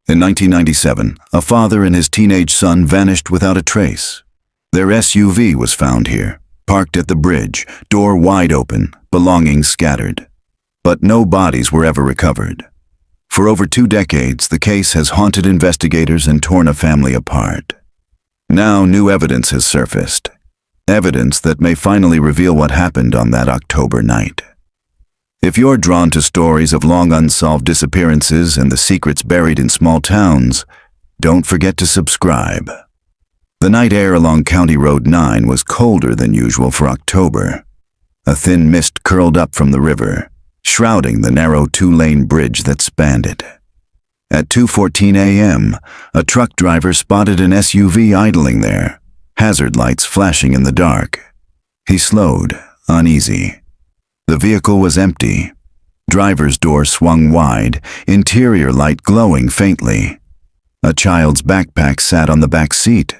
In 1997, a father and his teenage son vanished without a trace. Their SUV was found here, parked at the bridge, door wide open, belongings scattered. But no bodies were ever recovered. For over 2 decades, the case has haunted investigators and torn a family apart. Now new evidence has surfaced. Evidence that may finally reveal what happened on that October night. If you're drawn to stories of long unsolved disappearances and the secrets buried in small towns, don't forget to subscribe. The night air along County Road 9 was colder than usual for October. A thin mist curled up from the river, shrouding the narrow 2-lane bridge that spanned it. At 2:14 a.m., a truck driver spotted an SUV idling there, hazard lights flashing in the dark. He slowed, uneasy. The vehicle was empty. Driver's door swung wide, interior light glowing faintly. A child's backpack sat on the back seat.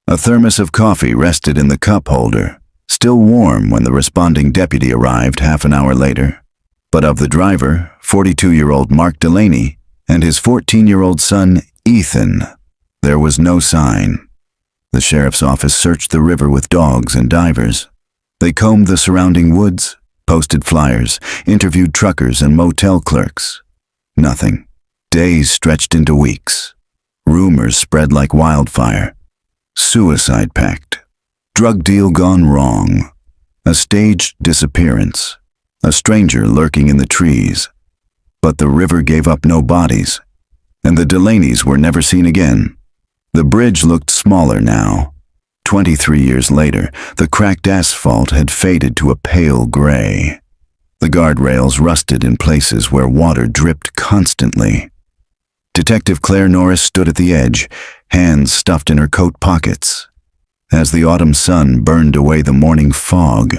A thermos of coffee rested in the cup holder, still warm when the responding deputy arrived half an hour later. But of the driver, 42-year-old Mark Delaney, and his 14-year-old son, Ethan, there was no sign. The sheriff's office searched the river with dogs and divers. They combed the surrounding woods, posted flyers, interviewed truckers and motel clerks. Nothing. Days stretched into weeks. Rumors spread like wildfire. Suicide pact. Drug deal gone wrong. A staged disappearance. A stranger lurking in the trees. But the river gave up no bodies, and the Delaneys were never seen again. The bridge looked smaller now. 23 years later, the cracked asphalt had faded to a pale gray. The guardrails rusted in places where water dripped constantly. Detective Claire Norris stood at the edge, hands stuffed in her coat pockets, as the autumn sun burned away the morning fog.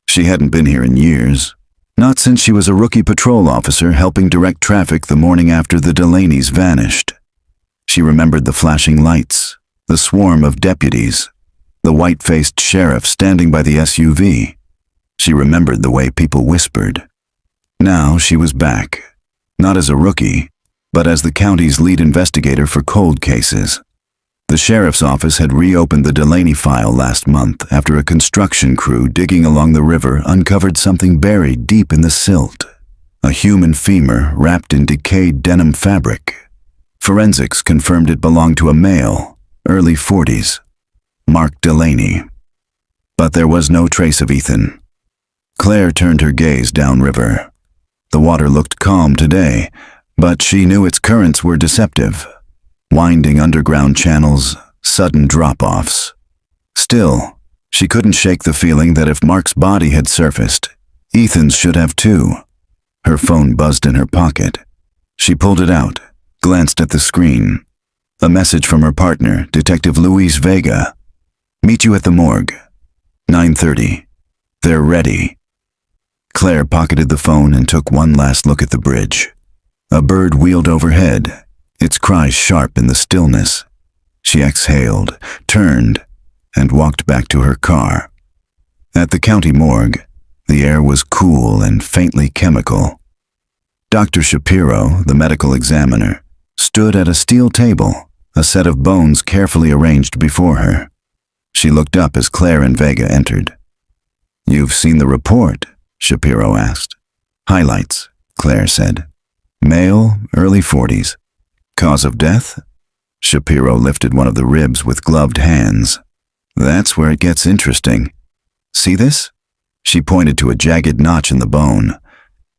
She hadn't been here in years, not since she was a rookie patrol officer helping direct traffic the morning after the Delaneys vanished. She remembered the flashing lights, the swarm of deputies, the white-faced sheriff standing by the SUV. She remembered the way people whispered. Now she was back, not as a rookie, but as the county's lead investigator for cold cases. The sheriff's office had reopened the Delaney file last month after a construction crew digging along the river uncovered something buried deep in the silt, a human femur wrapped in decayed denim fabric. Forensics confirmed it belonged to a male, early 40s, Mark Delaney. But there was no trace of Ethan. Claire turned her gaze downriver. The water looked calm today, but she knew its currents were deceptive. Winding underground channels, sudden drop-offs. Still, she couldn't shake the feeling that if Mark's body had surfaced, Ethan's should have too. Her phone buzzed in her pocket. She pulled it out, glanced at the screen. A message from her partner, Detective Luis Vega. "Meet you at the morgue. 9:30. They're ready." Claire pocketed the phone and took one last look at the bridge. A bird wheeled overhead, its cry sharp in the stillness. She exhaled, turned, and walked back to her car. At the county morgue, the air was cool and faintly chemical. Dr. Shapiro, the medical examiner, stood at a steel table, a set of bones carefully arranged before her. She looked up as Claire and Vega entered. "You've seen the report?" Shapiro asked. "Highlights," Claire said. "Male, early 40s. Cause of death?" Shapiro lifted one of the ribs with gloved hands. "That's where it gets interesting. See this?" She pointed to a jagged notch in the bone.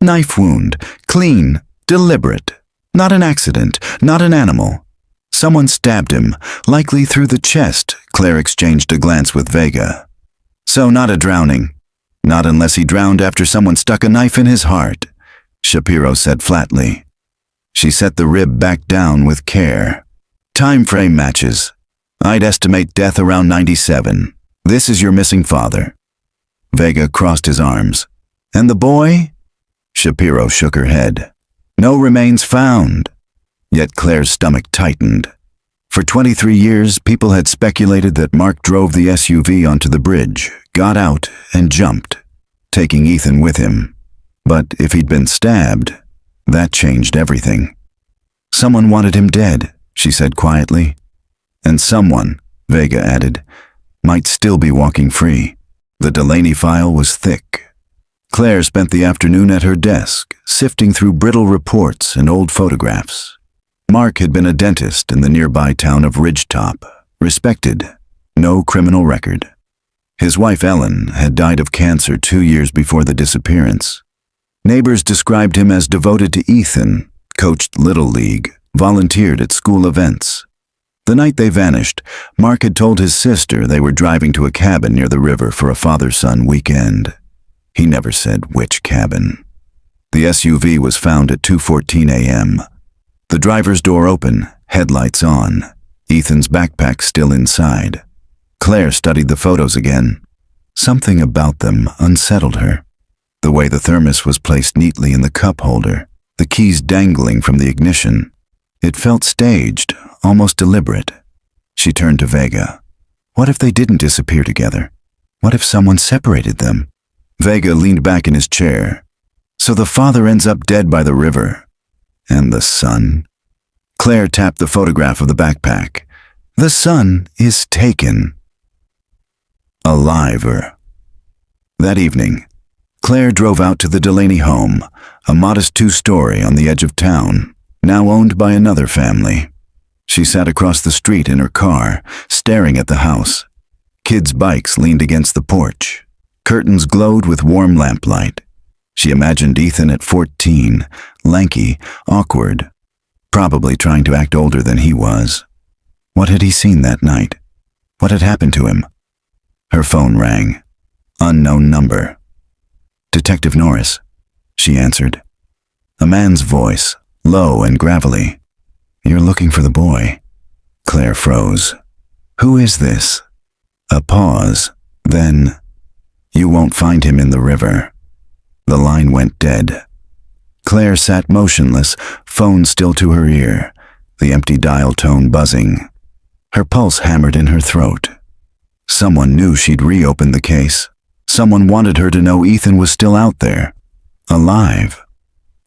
"Knife wound, clean, deliberate. Not an accident, not an animal. Someone stabbed him, likely through the chest." Claire exchanged a glance with Vega. "So not a drowning. Not unless he drowned after someone stuck a knife in his heart," Shapiro said flatly. She set the rib back down with care. "Time frame matches. I'd estimate death around 97. This is your missing father." Vega crossed his arms. "And the boy?" Shapiro shook her head. "No remains found." Yet Claire's stomach tightened. For 23 years, people had speculated that Mark drove the SUV onto the bridge, got out, and jumped, taking Ethan with him. But if he'd been stabbed, that changed everything. Someone wanted him dead, she said quietly. And someone, Vega added, might still be walking free. The Delaney file was thick. Claire spent the afternoon at her desk, sifting through brittle reports and old photographs. Mark had been a dentist in the nearby town of Ridgetop, respected, no criminal record. His wife Ellen had died of cancer 2 years before the disappearance. Neighbors described him as devoted to Ethan, coached Little League, volunteered at school events. The night they vanished, Mark had told his sister they were driving to a cabin near the river for a father-son weekend. He never said which cabin. The SUV was found at 2:14 a.m. The driver's door open, headlights on, Ethan's backpack still inside. Claire studied the photos again. Something about them unsettled her. The way the thermos was placed neatly in the cup holder, the keys dangling from the ignition. It felt staged, almost deliberate. She turned to Vega. What if they didn't disappear together? What if someone separated them? Vega leaned back in his chair. So the father ends up dead by the river. And the son? Claire tapped the photograph of the backpack. The son is taken. Alive-er. That evening, Claire drove out to the Delaney home, a modest 2-story on the edge of town, now owned by another family. She sat across the street in her car, staring at the house. Kids' bikes leaned against the porch. Curtains glowed with warm lamplight. She imagined Ethan at 14, lanky, awkward, probably trying to act older than he was. What had he seen that night? What had happened to him? Her phone rang. Unknown number. Detective Norris, she answered. A man's voice, low and gravelly. You're looking for the boy. Claire froze. Who is this? A pause, then, you won't find him in the river. The line went dead. Claire sat motionless, phone still to her ear, the empty dial tone buzzing. Her pulse hammered in her throat. Someone knew she'd reopened the case. Someone wanted her to know Ethan was still out there, alive.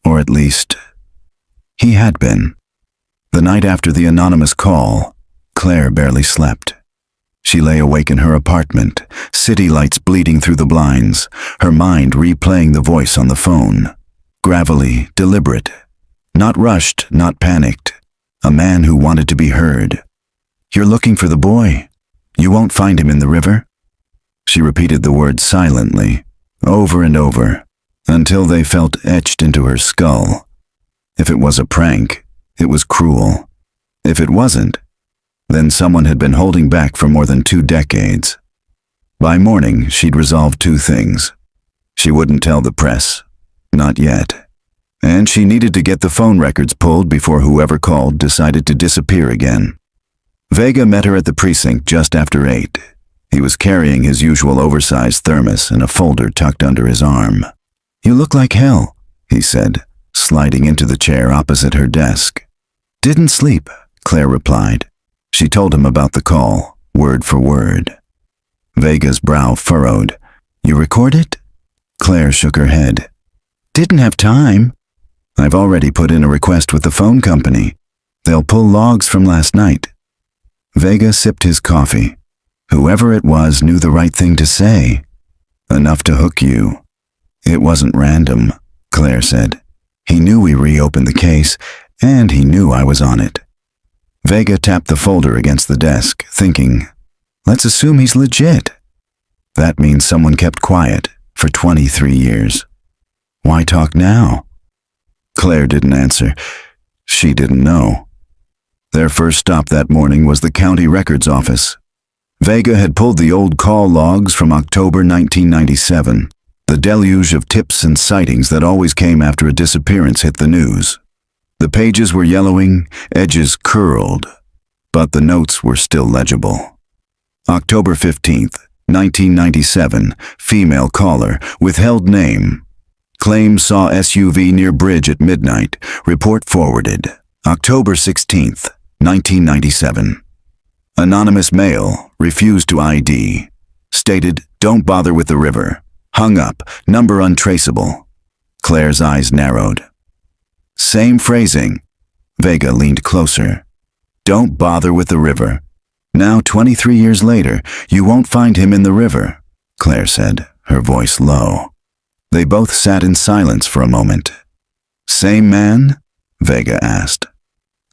Or at least, he had been. The night after the anonymous call, Claire barely slept. She lay awake in her apartment, city lights bleeding through the blinds, her mind replaying the voice on the phone. Gravelly, deliberate. Not rushed, not panicked. A man who wanted to be heard. You're looking for the boy. You won't find him in the river. She repeated the words silently, over and over, until they felt etched into her skull. If it was a prank, it was cruel. If it wasn't, then someone had been holding back for more than 2 decades. By morning, she'd resolved 2 things. She wouldn't tell the press. Not yet. And she needed to get the phone records pulled before whoever called decided to disappear again. Vega met her at the precinct just after 8. He was carrying his usual oversized thermos and a folder tucked under his arm. You look like hell, he said, sliding into the chair opposite her desk. Didn't sleep, Claire replied. She told him about the call, word for word. Vega's brow furrowed. You record it? Claire shook her head. Didn't have time. I've already put in a request with the phone company. They'll pull logs from last night. Vega sipped his coffee. Whoever it was knew the right thing to say. Enough to hook you. It wasn't random, Claire said. He knew we reopened the case, and he knew I was on it. Vega tapped the folder against the desk, thinking, let's assume he's legit. That means someone kept quiet for 23 years. Why talk now? Claire didn't answer. She didn't know. Their first stop that morning was the county records office. Vega had pulled the old call logs from October 1997, the deluge of tips and sightings that always came after a disappearance hit the news. The pages were yellowing, edges curled, but the notes were still legible. October 15th, 1997, female caller, withheld name. Claim saw SUV near bridge at midnight, report forwarded. October 16th, 1997. Anonymous male, refused to ID. Stated, don't bother with the river. Hung up, number untraceable. Claire's eyes narrowed. Same phrasing. Vega leaned closer. Don't bother with the river. Now, 23 years later, you won't find him in the river, Claire said, her voice low. They both sat in silence for a moment. Same man? Vega asked.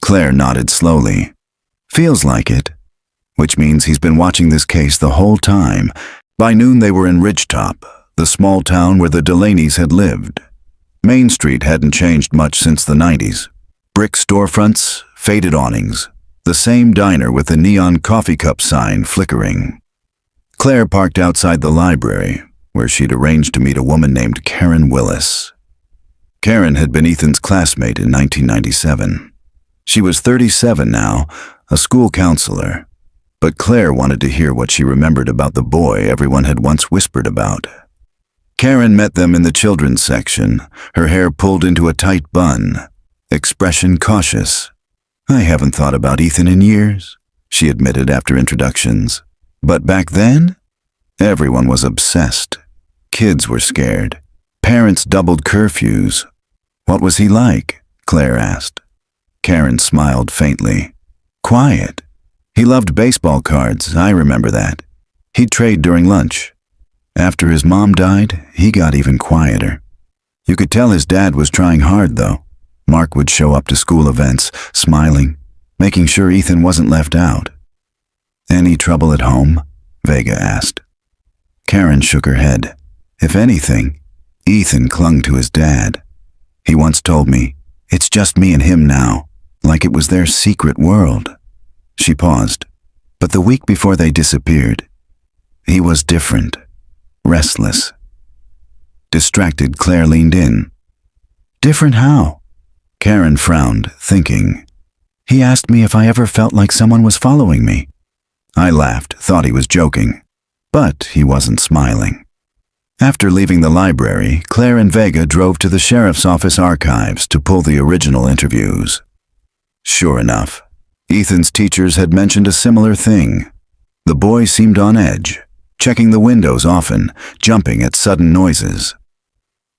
Claire nodded slowly. Feels like it. Which means he's been watching this case the whole time. By noon they were in Ridgetop, the small town where the Delaney's had lived. Main Street hadn't changed much since the 90s. Brick storefronts, faded awnings, the same diner with the neon coffee cup sign flickering. Claire parked outside the library, where she'd arranged to meet a woman named Karen Willis. Karen had been Ethan's classmate in 1997. She was 37 now, a school counselor. But Claire wanted to hear what she remembered about the boy everyone had once whispered about. Karen met them in the children's section, her hair pulled into a tight bun, expression cautious. I haven't thought about Ethan in years, she admitted after introductions. But back then, everyone was obsessed. Kids were scared. Parents doubled curfews. What was he like? Claire asked. Karen smiled faintly. Quiet. He loved baseball cards, I remember that. He'd trade during lunch. After his mom died, he got even quieter. You could tell his dad was trying hard, though. Mark would show up to school events, smiling, making sure Ethan wasn't left out. Any trouble at home? Vega asked. Karen shook her head. If anything, Ethan clung to his dad. He once told me, it's just me and him now, like it was their secret world. She paused, but the week before they disappeared, he was different, restless. Distracted, Claire leaned in. Different how? Karen frowned, thinking. He asked me if I ever felt like someone was following me. I laughed, thought he was joking, but he wasn't smiling. After leaving the library, Claire and Vega drove to the sheriff's office archives to pull the original interviews. Sure enough, Ethan's teachers had mentioned a similar thing. The boy seemed on edge, checking the windows often, jumping at sudden noises.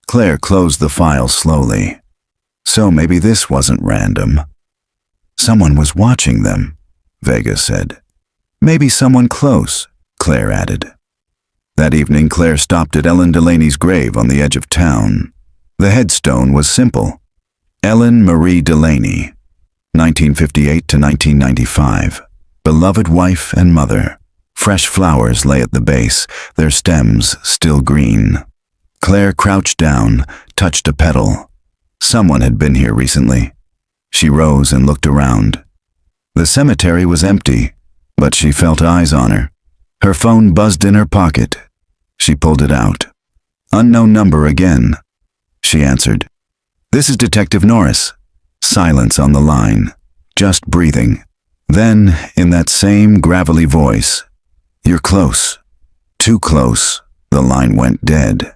Claire closed the file slowly. So maybe this wasn't random. Someone was watching them, Vega said. Maybe someone close, Claire added. That evening, Claire stopped at Ellen Delaney's grave on the edge of town. The headstone was simple. Ellen Marie Delaney, 1958 to 1995. Beloved wife and mother. Fresh flowers lay at the base, their stems still green. Claire crouched down, touched a petal. Someone had been here recently. She rose and looked around. The cemetery was empty, but she felt eyes on her. Her phone buzzed in her pocket. She pulled it out. Unknown number again. She answered. This is Detective Norris. Silence on the line. Just breathing. Then, in that same gravelly voice, You're close. Too close. The line went dead.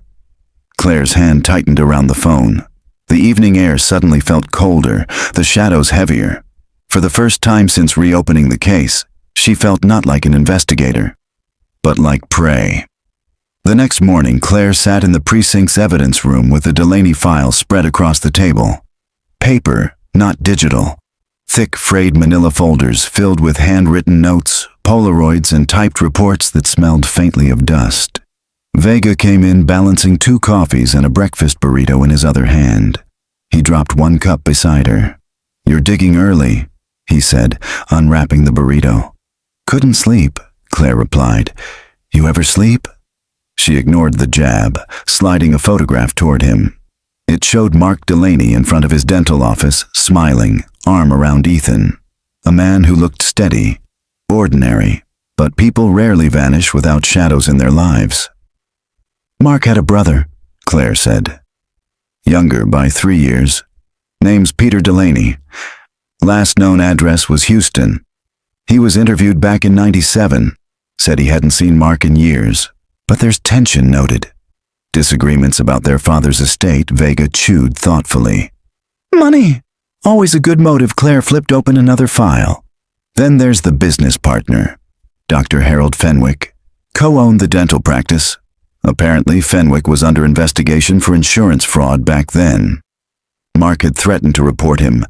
Claire's hand tightened around the phone. The evening air suddenly felt colder, the shadows heavier. For the first time since reopening the case, she felt not like an investigator, but like prey. The next morning, Claire sat in the precinct's evidence room with the Delaney file spread across the table. Paper, not digital. Thick, frayed manila folders filled with handwritten notes, Polaroids, and typed reports that smelled faintly of dust. Vega came in balancing 2 coffees and a breakfast burrito in his other hand. He dropped 1 cup beside her. You're digging early, he said, unwrapping the burrito. Couldn't sleep, Claire replied. You ever sleep? She ignored the jab, sliding a photograph toward him. It showed Mark Delaney in front of his dental office, smiling, arm around Ethan. A man who looked steady, ordinary, but people rarely vanish without shadows in their lives. Mark had a brother, Claire said. Younger by 3 years. Name's Peter Delaney. Last known address was Houston. He was interviewed back in '97. Said he hadn't seen Mark in years. But there's tension noted. Disagreements about their father's estate, Vega chewed thoughtfully. Money. Always a good motive. Claire flipped open another file. Then there's the business partner, Dr. Harold Fenwick, co-owned the dental practice. Apparently, Fenwick was under investigation for insurance fraud back then. Mark had threatened to report him,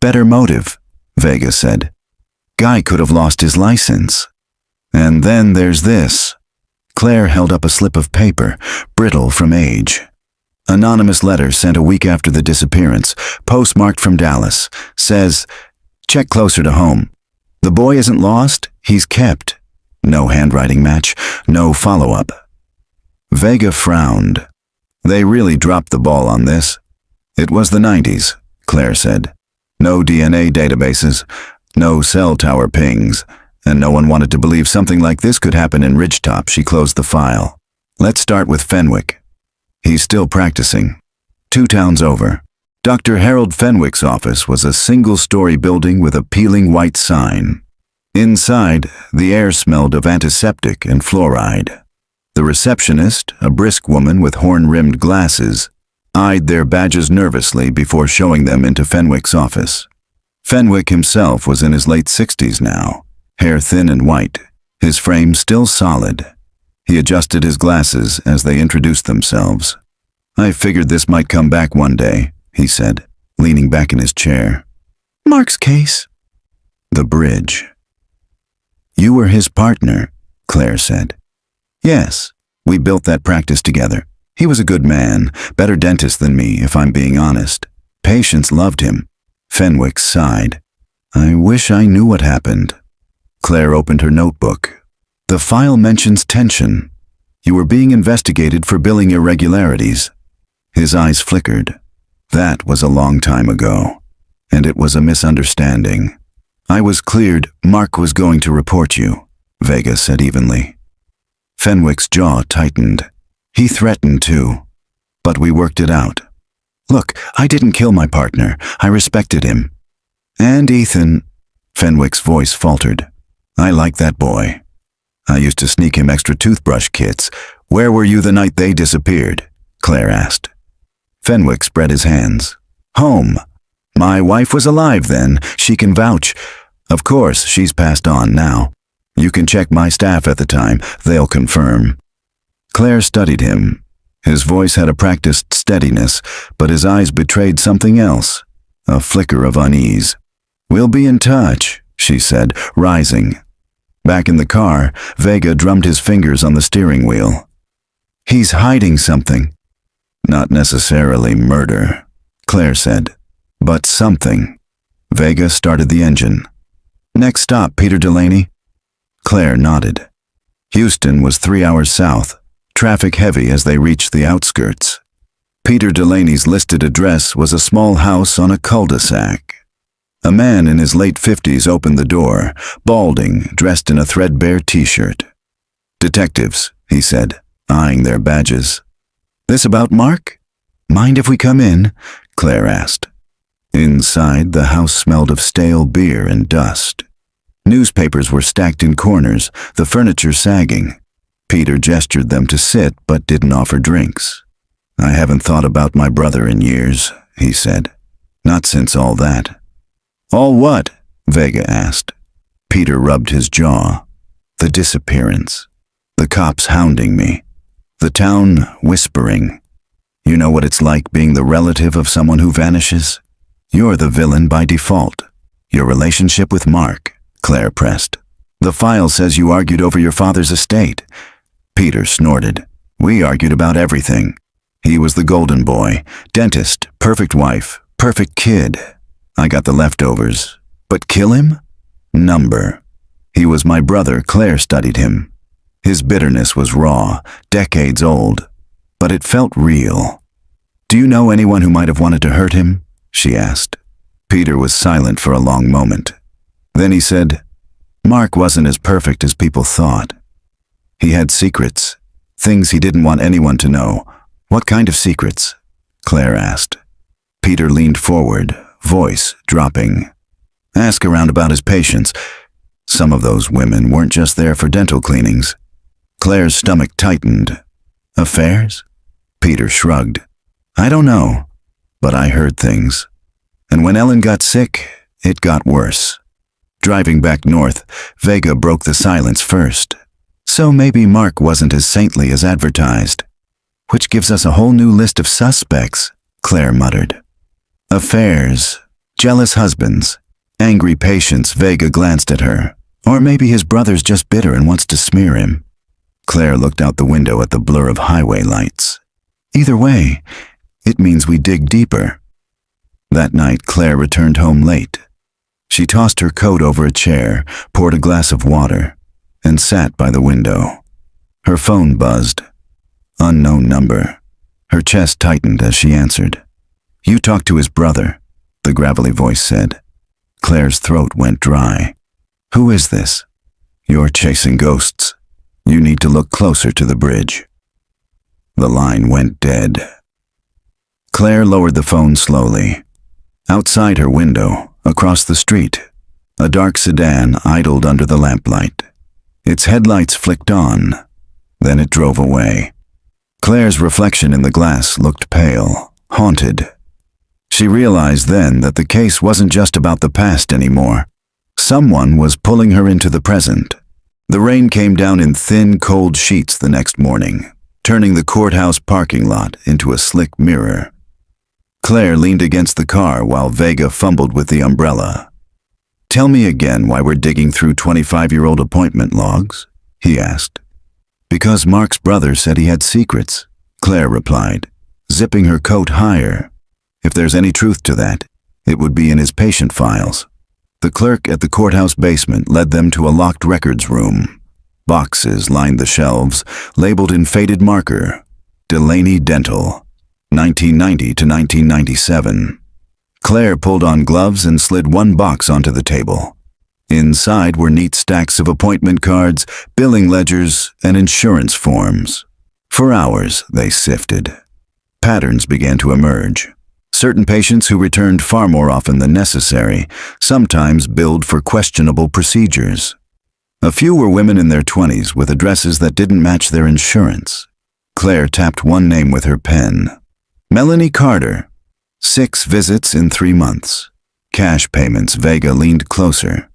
Better motive, Vega said. Guy could have lost his license. And then there's this. Claire held up a slip of paper, brittle from age. Anonymous letter sent a week after the disappearance, postmarked from Dallas. Says, check closer to home. The boy isn't lost, he's kept. No handwriting match, no follow-up. Vega frowned. They really dropped the ball on this. It was the 90s, Claire said. No DNA databases, no cell tower pings, and no one wanted to believe something like this could happen in Ridgetop. She closed the file. Let's start with Fenwick. He's still practicing. 2 towns over. Dr. Harold Fenwick's office was a single-story building with a peeling white sign. Inside, the air smelled of antiseptic and fluoride. The receptionist, a brisk woman with horn-rimmed glasses, eyed their badges nervously before showing them into Fenwick's office. Fenwick himself was in his late 60s now, hair thin and white, his frame still solid. He adjusted his glasses as they introduced themselves. I figured this might come back one day, he said, leaning back in his chair. Mark's case. The bridge. You were his partner, Claire said. Yes, we built that practice together. He was a good man, better dentist than me, if I'm being honest. Patients loved him. Fenwick sighed. I wish I knew what happened. Claire opened her notebook. The file mentions tension. You were being investigated for billing irregularities. His eyes flickered. That was a long time ago, and it was a misunderstanding. I was cleared. Mark was going to report you, Vega said evenly. Fenwick's jaw tightened. He threatened too, but we worked it out. Look, I didn't kill my partner. I respected him. And Ethan, Fenwick's voice faltered. I like that boy. I used to sneak him extra toothbrush kits. Where were you the night they disappeared? Claire asked. Fenwick spread his hands. Home. My wife was alive then. She can vouch. Of course, she's passed on now. You can check my staff at the time. They'll confirm. Claire studied him. His voice had a practiced steadiness, but his eyes betrayed something else, a flicker of unease. We'll be in touch, she said, rising. Back in the car, Vega drummed his fingers on the steering wheel. He's hiding something. Not necessarily murder, Claire said, but something. Vega started the engine. Next stop, Peter Delaney? Claire nodded. Houston was 3 hours south, traffic heavy as they reached the outskirts. Peter Delaney's listed address was a small house on a cul-de-sac. A man in his late 50s opened the door, balding, dressed in a threadbare t-shirt. Detectives, he said, eyeing their badges. This about Mark? Mind if we come in? Claire asked. Inside, the house smelled of stale beer and dust. Newspapers were stacked in corners, the furniture sagging. Peter gestured them to sit, but didn't offer drinks. I haven't thought about my brother in years, he said. Not since all that. All what? Vega asked. Peter rubbed his jaw. The disappearance. The cops hounding me. The town whispering. You know what it's like being the relative of someone who vanishes? You're the villain by default. Your relationship with Mark, Claire pressed. The file says you argued over your father's estate. Peter snorted. We argued about everything. He was the golden boy, dentist, perfect wife, perfect kid. I got the leftovers. But kill him? Number. He was my brother. Claire studied him. His bitterness was raw, decades old, but it felt real. Do you know anyone who might have wanted to hurt him? She asked. Peter was silent for a long moment. Then he said, Mark wasn't as perfect as people thought. He had secrets, things he didn't want anyone to know. What kind of secrets? Claire asked. Peter leaned forward, voice dropping. Ask around about his patients. Some of those women weren't just there for dental cleanings. Claire's stomach tightened. Affairs? Peter shrugged. I don't know, but I heard things. And when Ellen got sick, it got worse. Driving back north, Vega broke the silence first. So maybe Mark wasn't as saintly as advertised. Which gives us a whole new list of suspects, Claire muttered. Affairs, Jealous husbands, angry patients. Vega glanced at her. Or maybe his brother's just bitter and wants to smear him. Claire looked out the window at the blur of highway lights. Either way, it means we dig deeper. That night, Claire returned home late. She tossed her coat over a chair, poured a glass of water, and sat by the window. Her phone buzzed. Unknown number. Her chest tightened as she answered. "You talked to his brother," the gravelly voice said. Claire's throat went dry. "Who is this?" "You're chasing ghosts. You need to look closer to the bridge." The line went dead. Claire lowered the phone slowly. Outside her window, across the street, a dark sedan idled under the lamplight. Its headlights flicked on, then it drove away. Claire's reflection in the glass looked pale, haunted. She realized then that the case wasn't just about the past anymore. Someone was pulling her into the present. The rain came down in thin, cold sheets the next morning, turning the courthouse parking lot into a slick mirror. Claire leaned against the car while Vega fumbled with the umbrella. "Tell me again why we're digging through 25-year-old appointment logs?" he asked. "Because Mark's brother said he had secrets," Claire replied, zipping her coat higher. "If there's any truth to that, it would be in his patient files." The clerk at the courthouse basement led them to a locked records room. Boxes lined the shelves, labeled in faded marker, Delaney Dental, 1990 to 1997. Claire pulled on gloves and slid one box onto the table. Inside were neat stacks of appointment cards, billing ledgers, and insurance forms. For hours, they sifted. Patterns began to emerge. Certain patients who returned far more often than necessary, sometimes billed for questionable procedures. A few were women in their 20s with addresses that didn't match their insurance. Claire tapped one name with her pen. Melanie Carter. 6 visits in 3 months. Cash payments. Vega leaned closer.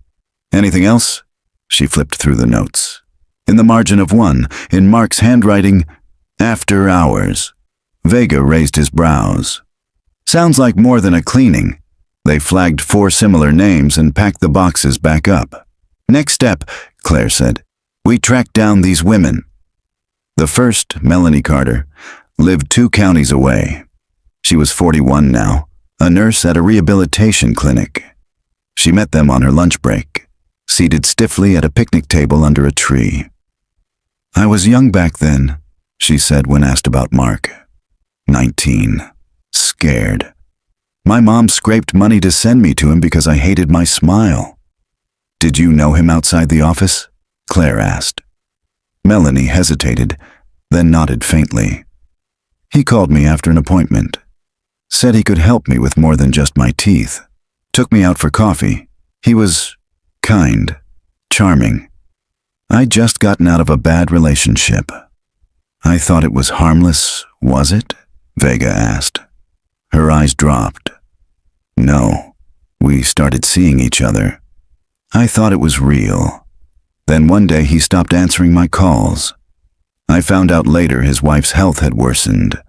"Anything else?" She flipped through the notes. In the margin of one, in Mark's handwriting, "After hours." Vega raised his brows. "Sounds like more than a cleaning." They flagged 4 similar names and packed the boxes back up. "Next step," Claire said. "We tracked down these women." The first, Melanie Carter, lived 2 counties away. She was 41 now, a nurse at a rehabilitation clinic. She met them on her lunch break, seated stiffly at a picnic table under a tree. "I was young back then," she said when asked about Mark. 19. Scared. "My mom scraped money to send me to him because I hated my smile." "Did you know him outside the office?" Claire asked. Melanie hesitated, then nodded faintly. "He called me after an appointment. Said he could help me with more than just my teeth. Took me out for coffee. He was kind, charming. I'd just gotten out of a bad relationship." "I thought it was harmless, was it?" Vega asked. Her eyes dropped. "No, we started seeing each other. I thought it was real. Then one day he stopped answering my calls. I found out later his wife's health had worsened.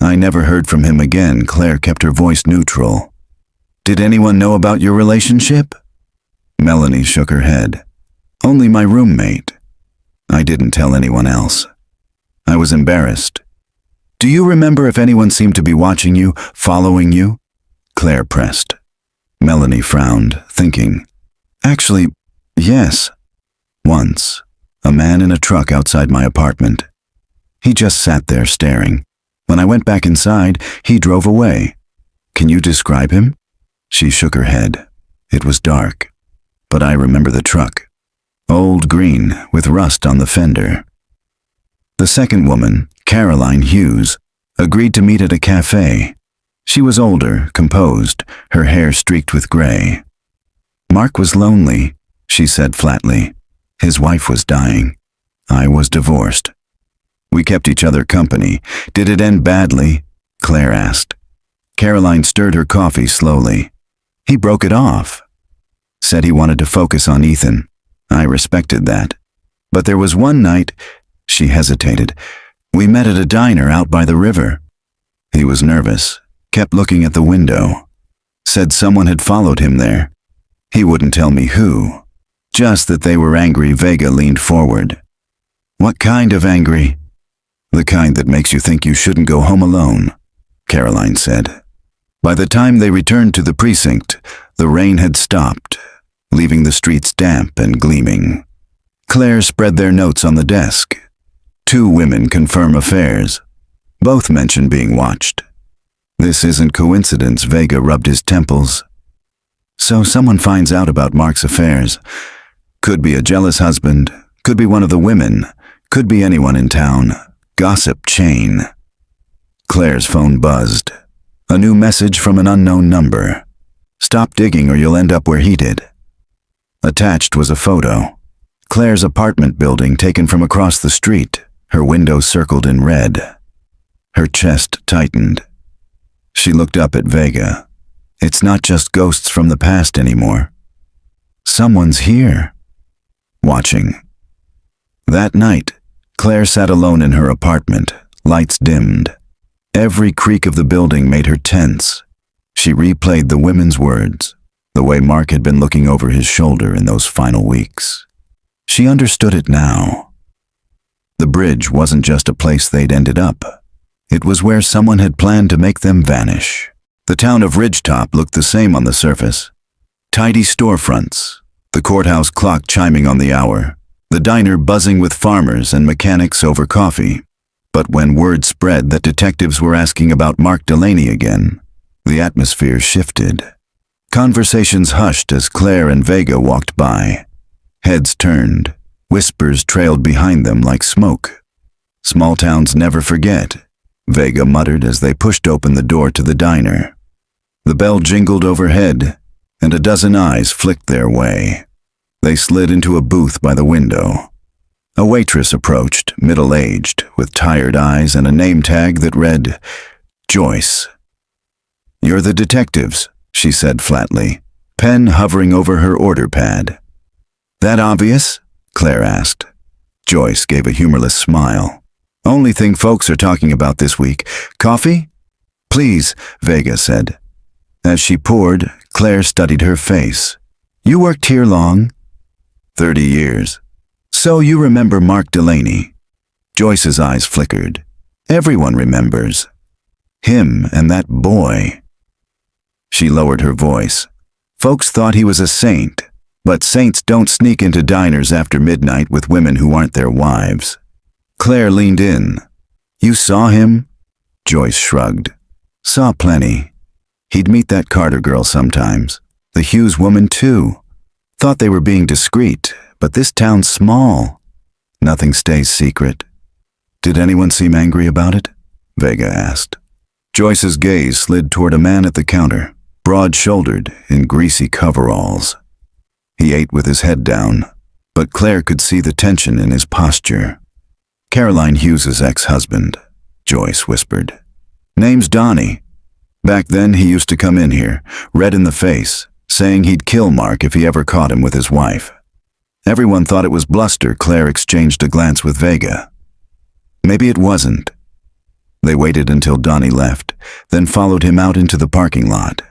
I never heard from him again." Claire kept her voice neutral. "Did anyone know about your relationship?" Melanie shook her head. "Only my roommate. I didn't tell anyone else. I was embarrassed." "Do you remember if anyone seemed to be watching you, following you?" Claire pressed. Melanie frowned, thinking. "Actually, yes. Once, a man in a truck outside my apartment. He just sat there staring. When I went back inside, he drove away." "Can you describe him?" She shook her head. It was dark, but I remember the truck. Old green, with rust on the fender. The second woman, Caroline Hughes, agreed to meet at a cafe. She was older, composed, her hair streaked with gray. "Mark was lonely," she said flatly. "His wife was dying. I was divorced. We kept each other company. Did it end badly?" Claire asked. Caroline stirred her coffee slowly. "He broke it off. Said he wanted to focus on Ethan. I respected that. But there was one night," she hesitated, "we met at a diner out by the river. He was nervous, kept looking at the window. Said someone had followed him there. He wouldn't tell me who. Just that they were angry. Vega leaned forward. What kind of angry? The kind that makes you think you shouldn't go home alone, Caroline said. By the time they returned to the precinct, the rain had stopped, leaving the streets damp and gleaming. Claire spread their notes on the desk. 2 women confirm affairs. Both mention being watched. This isn't coincidence. Vega rubbed his temples. So someone finds out about Mark's affairs. Could be a jealous husband, could be one of the women, could be anyone in town. Gossip chain. Claire's phone buzzed. A new message from an unknown number. Stop digging or you'll end up where he did. Attached was a photo. Claire's apartment building taken from across the street, her window circled in red. Her chest tightened. She looked up at Vega. It's not just ghosts from the past anymore. Someone's here. Watching. That night, Claire sat alone in her apartment, lights dimmed. Every creak of the building made her tense. She replayed the women's words, the way Mark had been looking over his shoulder in those final weeks. She understood it now. The bridge wasn't just a place they'd ended up. It was where someone had planned to make them vanish. The town of Ridgetop looked the same on the surface. Tidy storefronts, the courthouse clock chiming on the hour, the diner buzzing with farmers and mechanics over coffee. But when word spread that detectives were asking about Mark Delaney again, the atmosphere shifted. Conversations hushed as Claire and Vega walked by. Heads turned, whispers trailed behind them like smoke. Small towns never forget, Vega muttered as they pushed open the door to the diner. The bell jingled overhead, and a dozen eyes flicked their way. They slid into a booth by the window. A waitress approached, middle-aged, with tired eyes and a name tag that read, Joyce. "You're the detectives," she said flatly, pen hovering over her order pad. "That obvious?" Claire asked. Joyce gave a humorless smile. "Only thing folks are talking about this week. Coffee?" "Please," Vega said. As she poured, Claire studied her face. "You worked here long?" 30 years. "So you remember Mark Delaney?" Joyce's eyes flickered. "Everyone remembers. Him and that boy." She lowered her voice. "Folks thought he was a saint, but saints don't sneak into diners after midnight with women who aren't their wives." Claire leaned in. "You saw him?" Joyce shrugged. "Saw plenty. He'd meet that Carter girl sometimes. The Hughes woman too. Thought they were being discreet, but this town's small. Nothing stays secret." "Did anyone seem angry about it?" Vega asked. Joyce's gaze slid toward a man at the counter, broad-shouldered in greasy coveralls. He ate with his head down, but Claire could see the tension in his posture. "Caroline Hughes's ex-husband," Joyce whispered. "Name's Donnie. Back then he used to come in here, red in the face, saying he'd kill Mark if he ever caught him with his wife. Everyone thought it was bluster." Claire exchanged a glance with Vega. "Maybe it wasn't." They waited until Donnie left, then followed him out into the parking lot.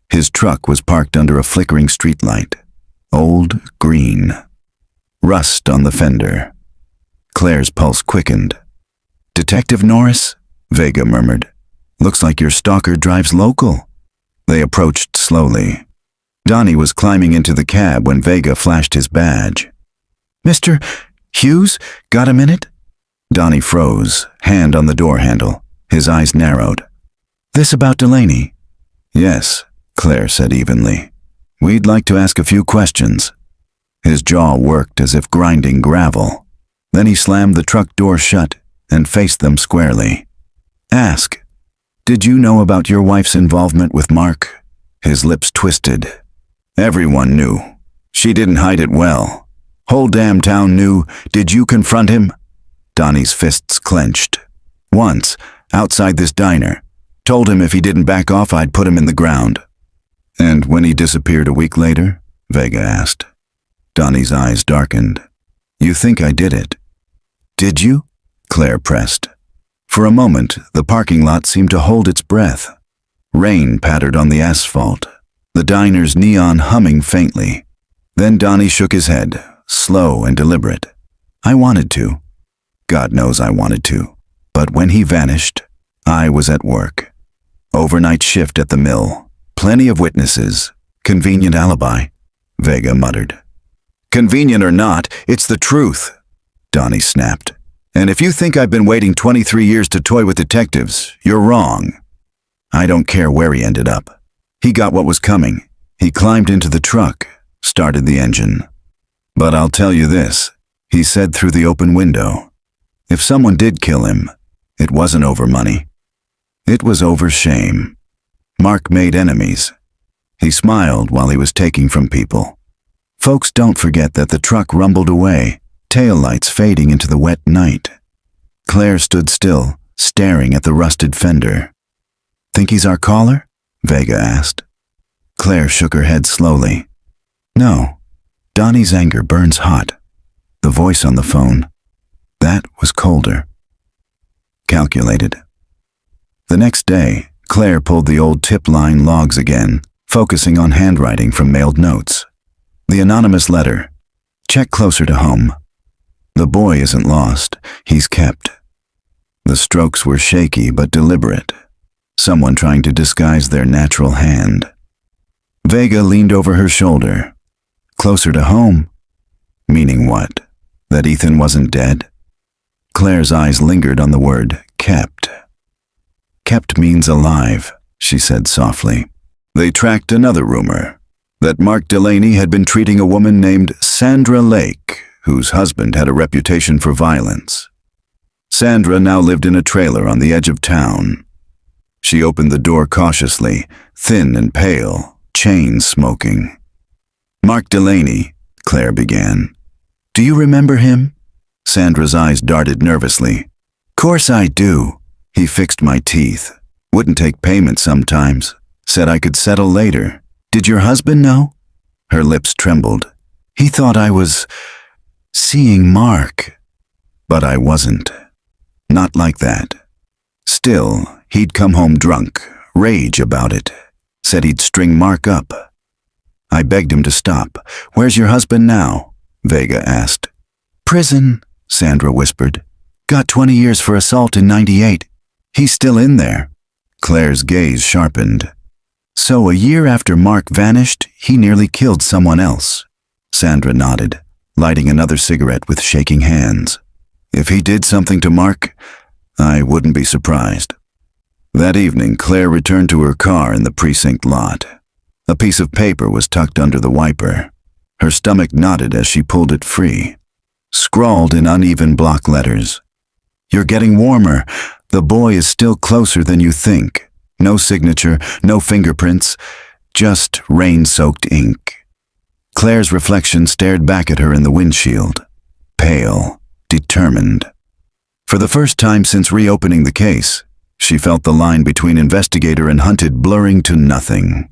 His truck was parked under a flickering streetlight, old green. Rust on the fender. Claire's pulse quickened. "Detective Norris?" Vega murmured. "Looks like your stalker drives local." They approached slowly. Donnie was climbing into the cab when Vega flashed his badge. "Mr. Hughes, got a minute?" Donnie froze, hand on the door handle. His eyes narrowed. "This about Delaney?" "Yes," Claire said evenly. "We'd like to ask a few questions." His jaw worked as if grinding gravel. Then he slammed the truck door shut and faced them squarely. "Ask. Did you know about your wife's involvement with Mark?" His lips twisted. "Everyone knew. She didn't hide it well. Whole damn town knew. Did you confront him?" Donnie's fists clenched. "Once, outside this diner. Told him if he didn't back off, I'd put him in the ground." "And when he disappeared a week later?" Vega asked. Donnie's eyes darkened. "You think I did it?" "Did you?" Claire pressed. For a moment, the parking lot seemed to hold its breath. Rain pattered on the asphalt, the diner's neon humming faintly. Then Donnie shook his head, slow and deliberate. I wanted to. God knows I wanted to. But when he vanished, I was at work. Overnight shift at the mill. Plenty of witnesses. Convenient alibi, Vega muttered. Convenient or not, it's the truth, Donnie snapped. And if you think I've been waiting 23 years to toy with detectives, you're wrong. I don't care where he ended up. He got what was coming. He climbed into the truck, started the engine. But I'll tell you this, he said through the open window. If someone did kill him, it wasn't over money. It was over shame. Mark made enemies. He smiled while he was taking from people. Folks don't forget that the truck rumbled away, taillights fading into the wet night. Claire stood still, staring at the rusted fender. Think he's our caller? Vega asked. Claire shook her head slowly. No. Donnie's anger burns hot. The voice on the phone. That was colder. Calculated. The next day, Claire pulled the old tip line logs again, focusing on handwriting from mailed notes. The anonymous letter. Check closer to home. The boy isn't lost. He's kept. The strokes were shaky but deliberate. Someone trying to disguise their natural hand. Vega leaned over her shoulder. Closer to home? Meaning what? That Ethan wasn't dead? Claire's eyes lingered on the word kept. Kept means alive, she said softly. They tracked another rumor, that Mark Delaney had been treating a woman named Sandra Lake, whose husband had a reputation for violence. Sandra now lived in a trailer on the edge of town. She opened the door cautiously, thin and pale, chain smoking. Mark Delaney, Claire began. Do you remember him? Sandra's eyes darted nervously. Course I do. He fixed my teeth. Wouldn't take payment sometimes. Said I could settle later. Did your husband know? Her lips trembled. He thought I was seeing Mark. But I wasn't. Not like that. Still, he'd come home drunk, rage about it. Said he'd string Mark up. I begged him to stop. Where's your husband now? Vega asked. Prison, Sandra whispered. Got 20 years for assault in '98. He's still in there. Claire's gaze sharpened. So a year after Mark vanished, he nearly killed someone else. Sandra nodded, lighting another cigarette with shaking hands. If he did something to Mark, I wouldn't be surprised. That evening, Claire returned to her car in the precinct lot. A piece of paper was tucked under the wiper. Her stomach knotted as she pulled it free. Scrawled in uneven block letters. You're getting warmer. The boy is still closer than you think. No signature, no fingerprints, just rain-soaked ink. Claire's reflection stared back at her in the windshield. Pale, determined. For the first time since reopening the case, she felt the line between investigator and hunted blurring to nothing.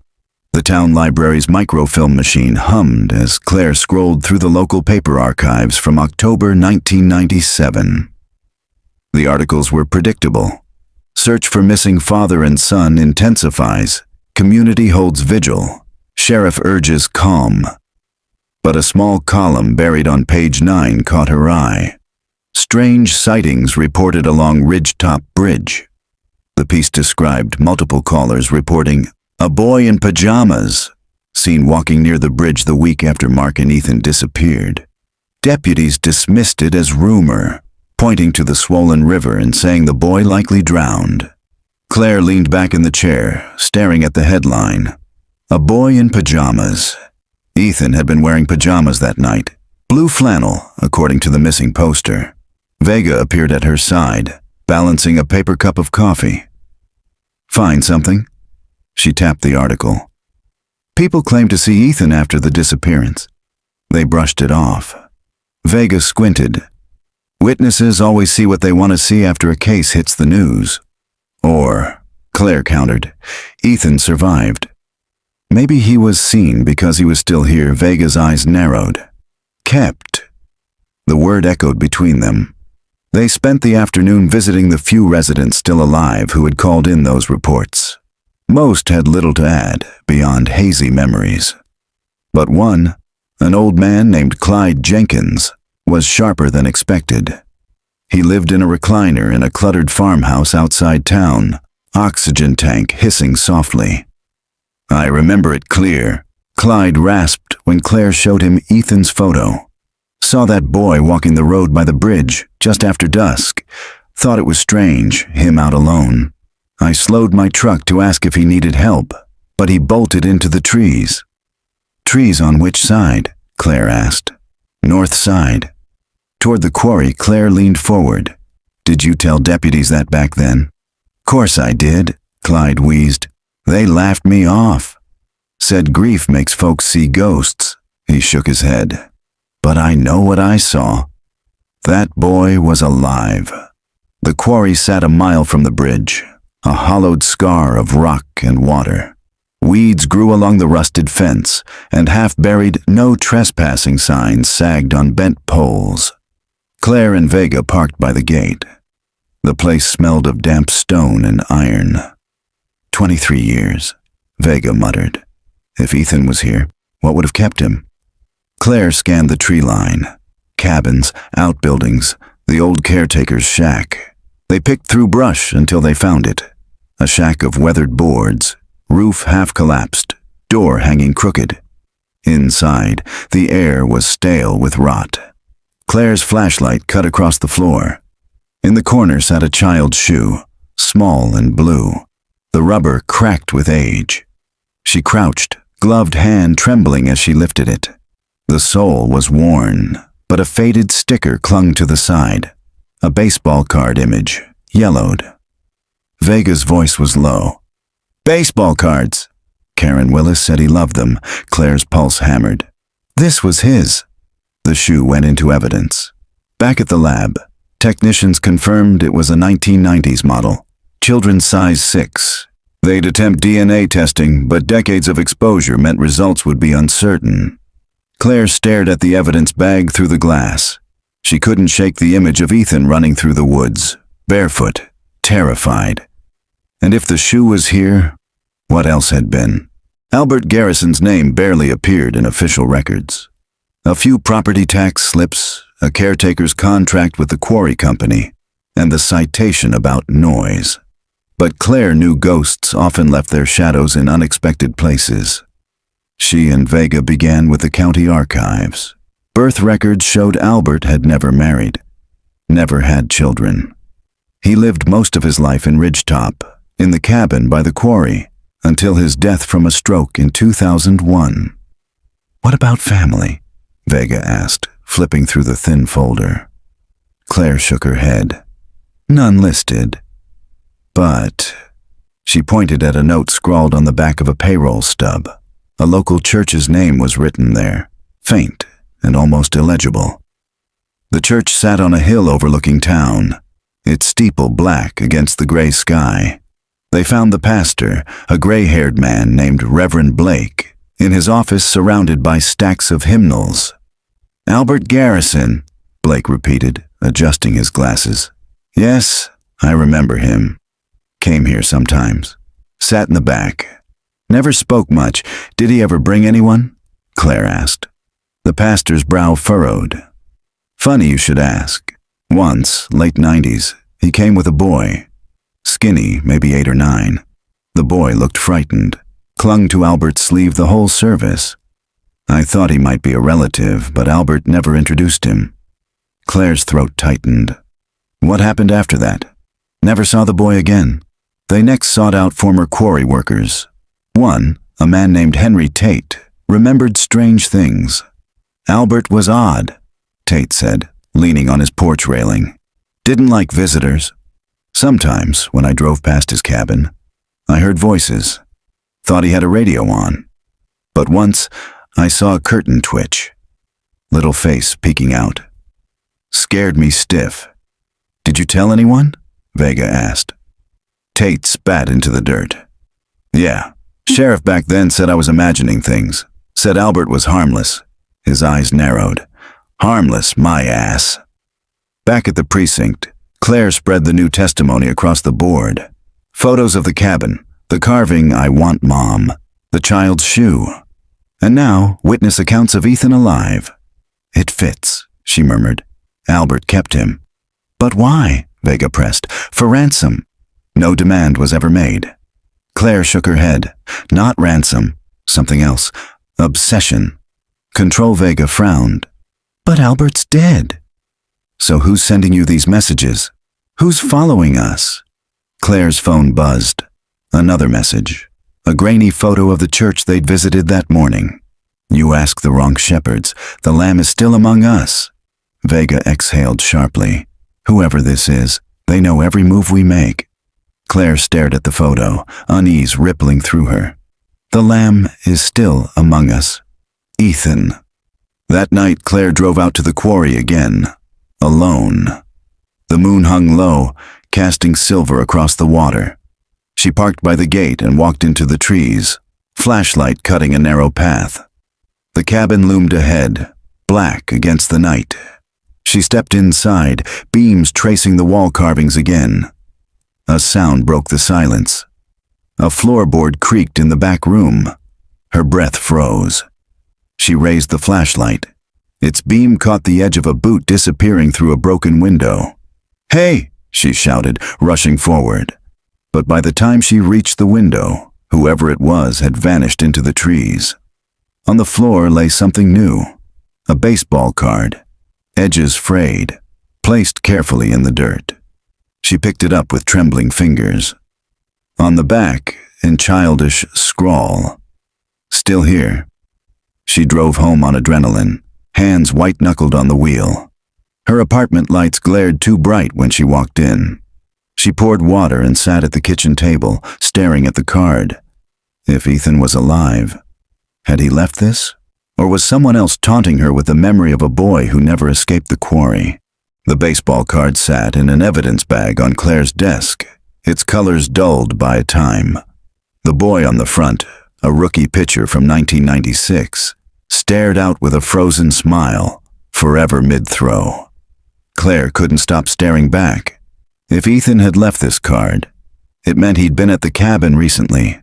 The town library's microfilm machine hummed as Claire scrolled through the local paper archives from October 1997. The articles were predictable. Search for missing father and son intensifies. Community holds vigil. Sheriff urges calm. But a small column buried on page 9 caught her eye. Strange sightings reported along Ridgetop Bridge. The piece described multiple callers reporting a boy in pajamas seen walking near the bridge the week after Mark and Ethan disappeared. Deputies dismissed it as rumor, pointing to the swollen river and saying the boy likely drowned. Claire leaned back in the chair, staring at the headline. A boy in pajamas. Ethan had been wearing pajamas that night. Blue flannel, according to the missing poster. Vega appeared at her side, balancing a paper cup of coffee. Find something? She tapped the article. People claim to see Ethan after the disappearance. They brushed it off. Vega squinted. Witnesses always see what they want to see after a case hits the news. Or, Claire countered, Ethan survived. Maybe he was seen because he was still here. Vega's eyes narrowed. Kept. The word echoed between them. They spent the afternoon visiting the few residents still alive who had called in those reports. Most had little to add beyond hazy memories. But one, an old man named Clyde Jenkins, was sharper than expected. He lived in a recliner in a cluttered farmhouse outside town, oxygen tank hissing softly. I remember it clear. Clyde rasped when Claire showed him Ethan's photo. Saw that boy walking the road by the bridge just after dusk. Thought it was strange, him out alone. I slowed my truck to ask if he needed help, but he bolted into the trees. Trees on which side? Claire asked. North side. Toward the quarry, Claire leaned forward. Did you tell deputies that back then? Course I did, Clyde wheezed. They laughed me off. Said grief makes folks see ghosts. He shook his head. But I know what I saw. That boy was alive. The quarry sat a mile from the bridge, a hollowed scar of rock and water. Weeds grew along the rusted fence, and half-buried "No Trespassing" signs sagged on bent poles. Claire and Vega parked by the gate. The place smelled of damp stone and iron. 23 years, Vega muttered. If Ethan was here, what would have kept him? Claire scanned the tree line. Cabins, outbuildings, the old caretaker's shack. They picked through brush until they found it. A shack of weathered boards, roof half collapsed, door hanging crooked. Inside, the air was stale with rot. Claire's flashlight cut across the floor. In the corner sat a child's shoe, small and blue. The rubber cracked with age. She crouched, gloved hand trembling as she lifted it. The sole was worn, but a faded sticker clung to the side. A baseball card image, yellowed. Vega's voice was low. Baseball cards. Karen Willis said he loved them. Claire's pulse hammered. This was his. The shoe went into evidence. Back at the lab, technicians confirmed it was a 1990s model. Children's size 6. They'd attempt DNA testing, but decades of exposure meant results would be uncertain. Claire stared at the evidence bag through the glass. She couldn't shake the image of Ethan running through the woods, barefoot, terrified. And if the shoe was here, what else had been? Albert Garrison's name barely appeared in official records. A few property tax slips, a caretaker's contract with the quarry company, and the citation about noise. But Claire knew ghosts often left their shadows in unexpected places. She and Vega began with the county archives. Birth records showed Albert had never married, never had children. He lived most of his life in Ridgetop, in the cabin by the quarry, until his death from a stroke in 2001. What about family? Vega asked, flipping through the thin folder. Claire shook her head. None listed. But she pointed at a note scrawled on the back of a payroll stub. A local church's name was written there, faint and almost illegible. The church sat on a hill overlooking town, its steeple black against the gray sky. They found the pastor, a gray-haired man named Reverend Blake, in his office surrounded by stacks of hymnals. Albert Garrison, Blake repeated, adjusting his glasses. Yes, I remember him. Came here sometimes. Sat in the back. Never spoke much. Did he ever bring anyone? Claire asked. The pastor's brow furrowed. Funny you should ask. Once, late 90s, he came with a boy. Skinny, maybe 8 or 9. The boy looked frightened, clung to Albert's sleeve the whole service. I thought he might be a relative, but Albert never introduced him. Claire's throat tightened. What happened after that? Never saw the boy again. They next sought out former quarry workers. One, a man named Henry Tate, remembered strange things. Albert was odd, Tate said, leaning on his porch railing. Didn't like visitors. Sometimes, when I drove past his cabin, I heard voices. Thought he had a radio on. But once, I saw a curtain twitch. Little face peeking out. Scared me stiff. Did you tell anyone? Vega asked. Tate spat into the dirt. Yeah, sheriff back then said I was imagining things. Said Albert was harmless. His eyes narrowed. Harmless, my ass. Back at the precinct, Claire spread the new testimony across the board. Photos of the cabin, The carving, "I want Mom," the child's shoe. And now, witness accounts of Ethan alive. "It fits," she murmured. "Albert kept him." "But why?" Vega pressed. "For ransom." No demand was ever made. Claire shook her head. Not ransom. Something else. Obsession. Control Vega frowned. "But Albert's dead." "So who's sending you these messages? Who's following us?" Claire's phone buzzed. Another message. A grainy photo of the church they'd visited that morning. "You ask the wrong shepherds. The lamb is still among us." Vega exhaled sharply. "Whoever this is, they know every move we make." Claire stared at the photo, unease rippling through her. "The lamb is still among us. Ethan." That night, Claire drove out to the quarry again. Alone. The moon hung low, casting silver across the water. She parked by the gate and walked into the trees, flashlight cutting a narrow path. The cabin loomed ahead, black against the night. She stepped inside, beams tracing the wall carvings again. A sound broke the silence. A floorboard creaked in the back room. Her breath froze. She raised the flashlight. Its beam caught the edge of a boot disappearing through a broken window. "Hey!" she shouted, rushing forward. But by the time she reached the window, whoever it was had vanished into the trees. On the floor lay something new. A baseball card. Edges frayed, placed carefully in the dirt. She picked it up with trembling fingers. On the back, in childish scrawl, "Still here." She drove home on adrenaline, hands white-knuckled on the wheel. Her apartment lights glared too bright when she walked in. She poured water and sat at the kitchen table, staring at the card. If Ethan was alive, had he left this? Or was someone else taunting her with the memory of a boy who never escaped the quarry? The baseball card sat in an evidence bag on Claire's desk, its colors dulled by time. The boy on the front, a rookie pitcher from 1996, stared out with a frozen smile, forever mid-throw. Claire couldn't stop staring back. If Ethan had left this card, it meant he'd been at the cabin recently.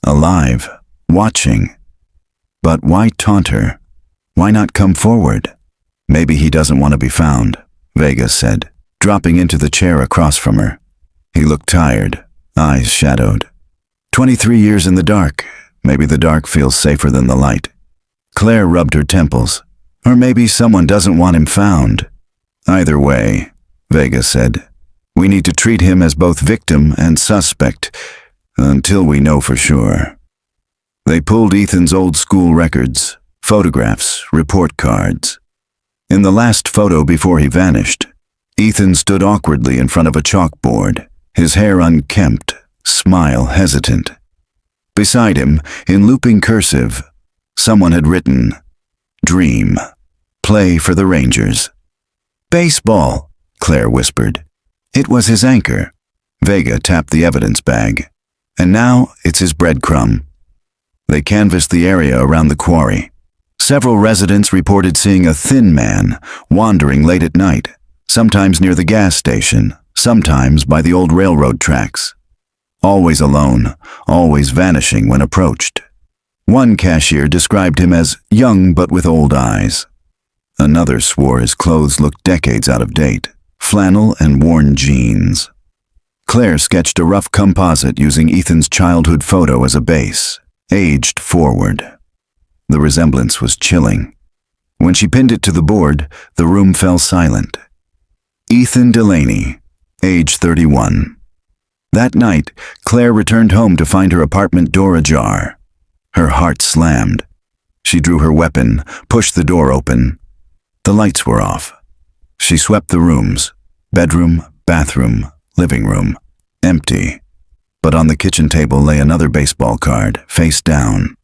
Alive, watching. But why taunt her? Why not come forward? "Maybe he doesn't want to be found," Vega said, dropping into the chair across from her. He looked tired, eyes shadowed. 23 years in the dark. Maybe the dark feels safer than the light. Claire rubbed her temples. Or maybe someone doesn't want him found. "Either way," Vega said, "we need to treat him as both victim and suspect, until we know for sure." They pulled Ethan's old school records, photographs, report cards. In the last photo before he vanished, Ethan stood awkwardly in front of a chalkboard, his hair unkempt, smile hesitant. Beside him, in looping cursive, someone had written, "Dream. Play for the Rangers." "Baseball," Claire whispered. It was his anchor. Vega tapped the evidence bag. And now it's his breadcrumb. They canvassed the area around the quarry. Several residents reported seeing a thin man wandering late at night, sometimes near the gas station, sometimes by the old railroad tracks. Always alone, always vanishing when approached. One cashier described him as young but with old eyes. Another swore his clothes looked decades out of date, flannel and worn jeans. Claire sketched a rough composite using Ethan's childhood photo as a base, aged forward. The resemblance was chilling. When she pinned it to the board, the room fell silent. Ethan Delaney, age 31. That night, Claire returned home to find her apartment door ajar. Her heart slammed. She drew her weapon, pushed the door open. The lights were off. She swept the rooms, bedroom, bathroom, living room, empty. But on the kitchen table lay another baseball card, face down.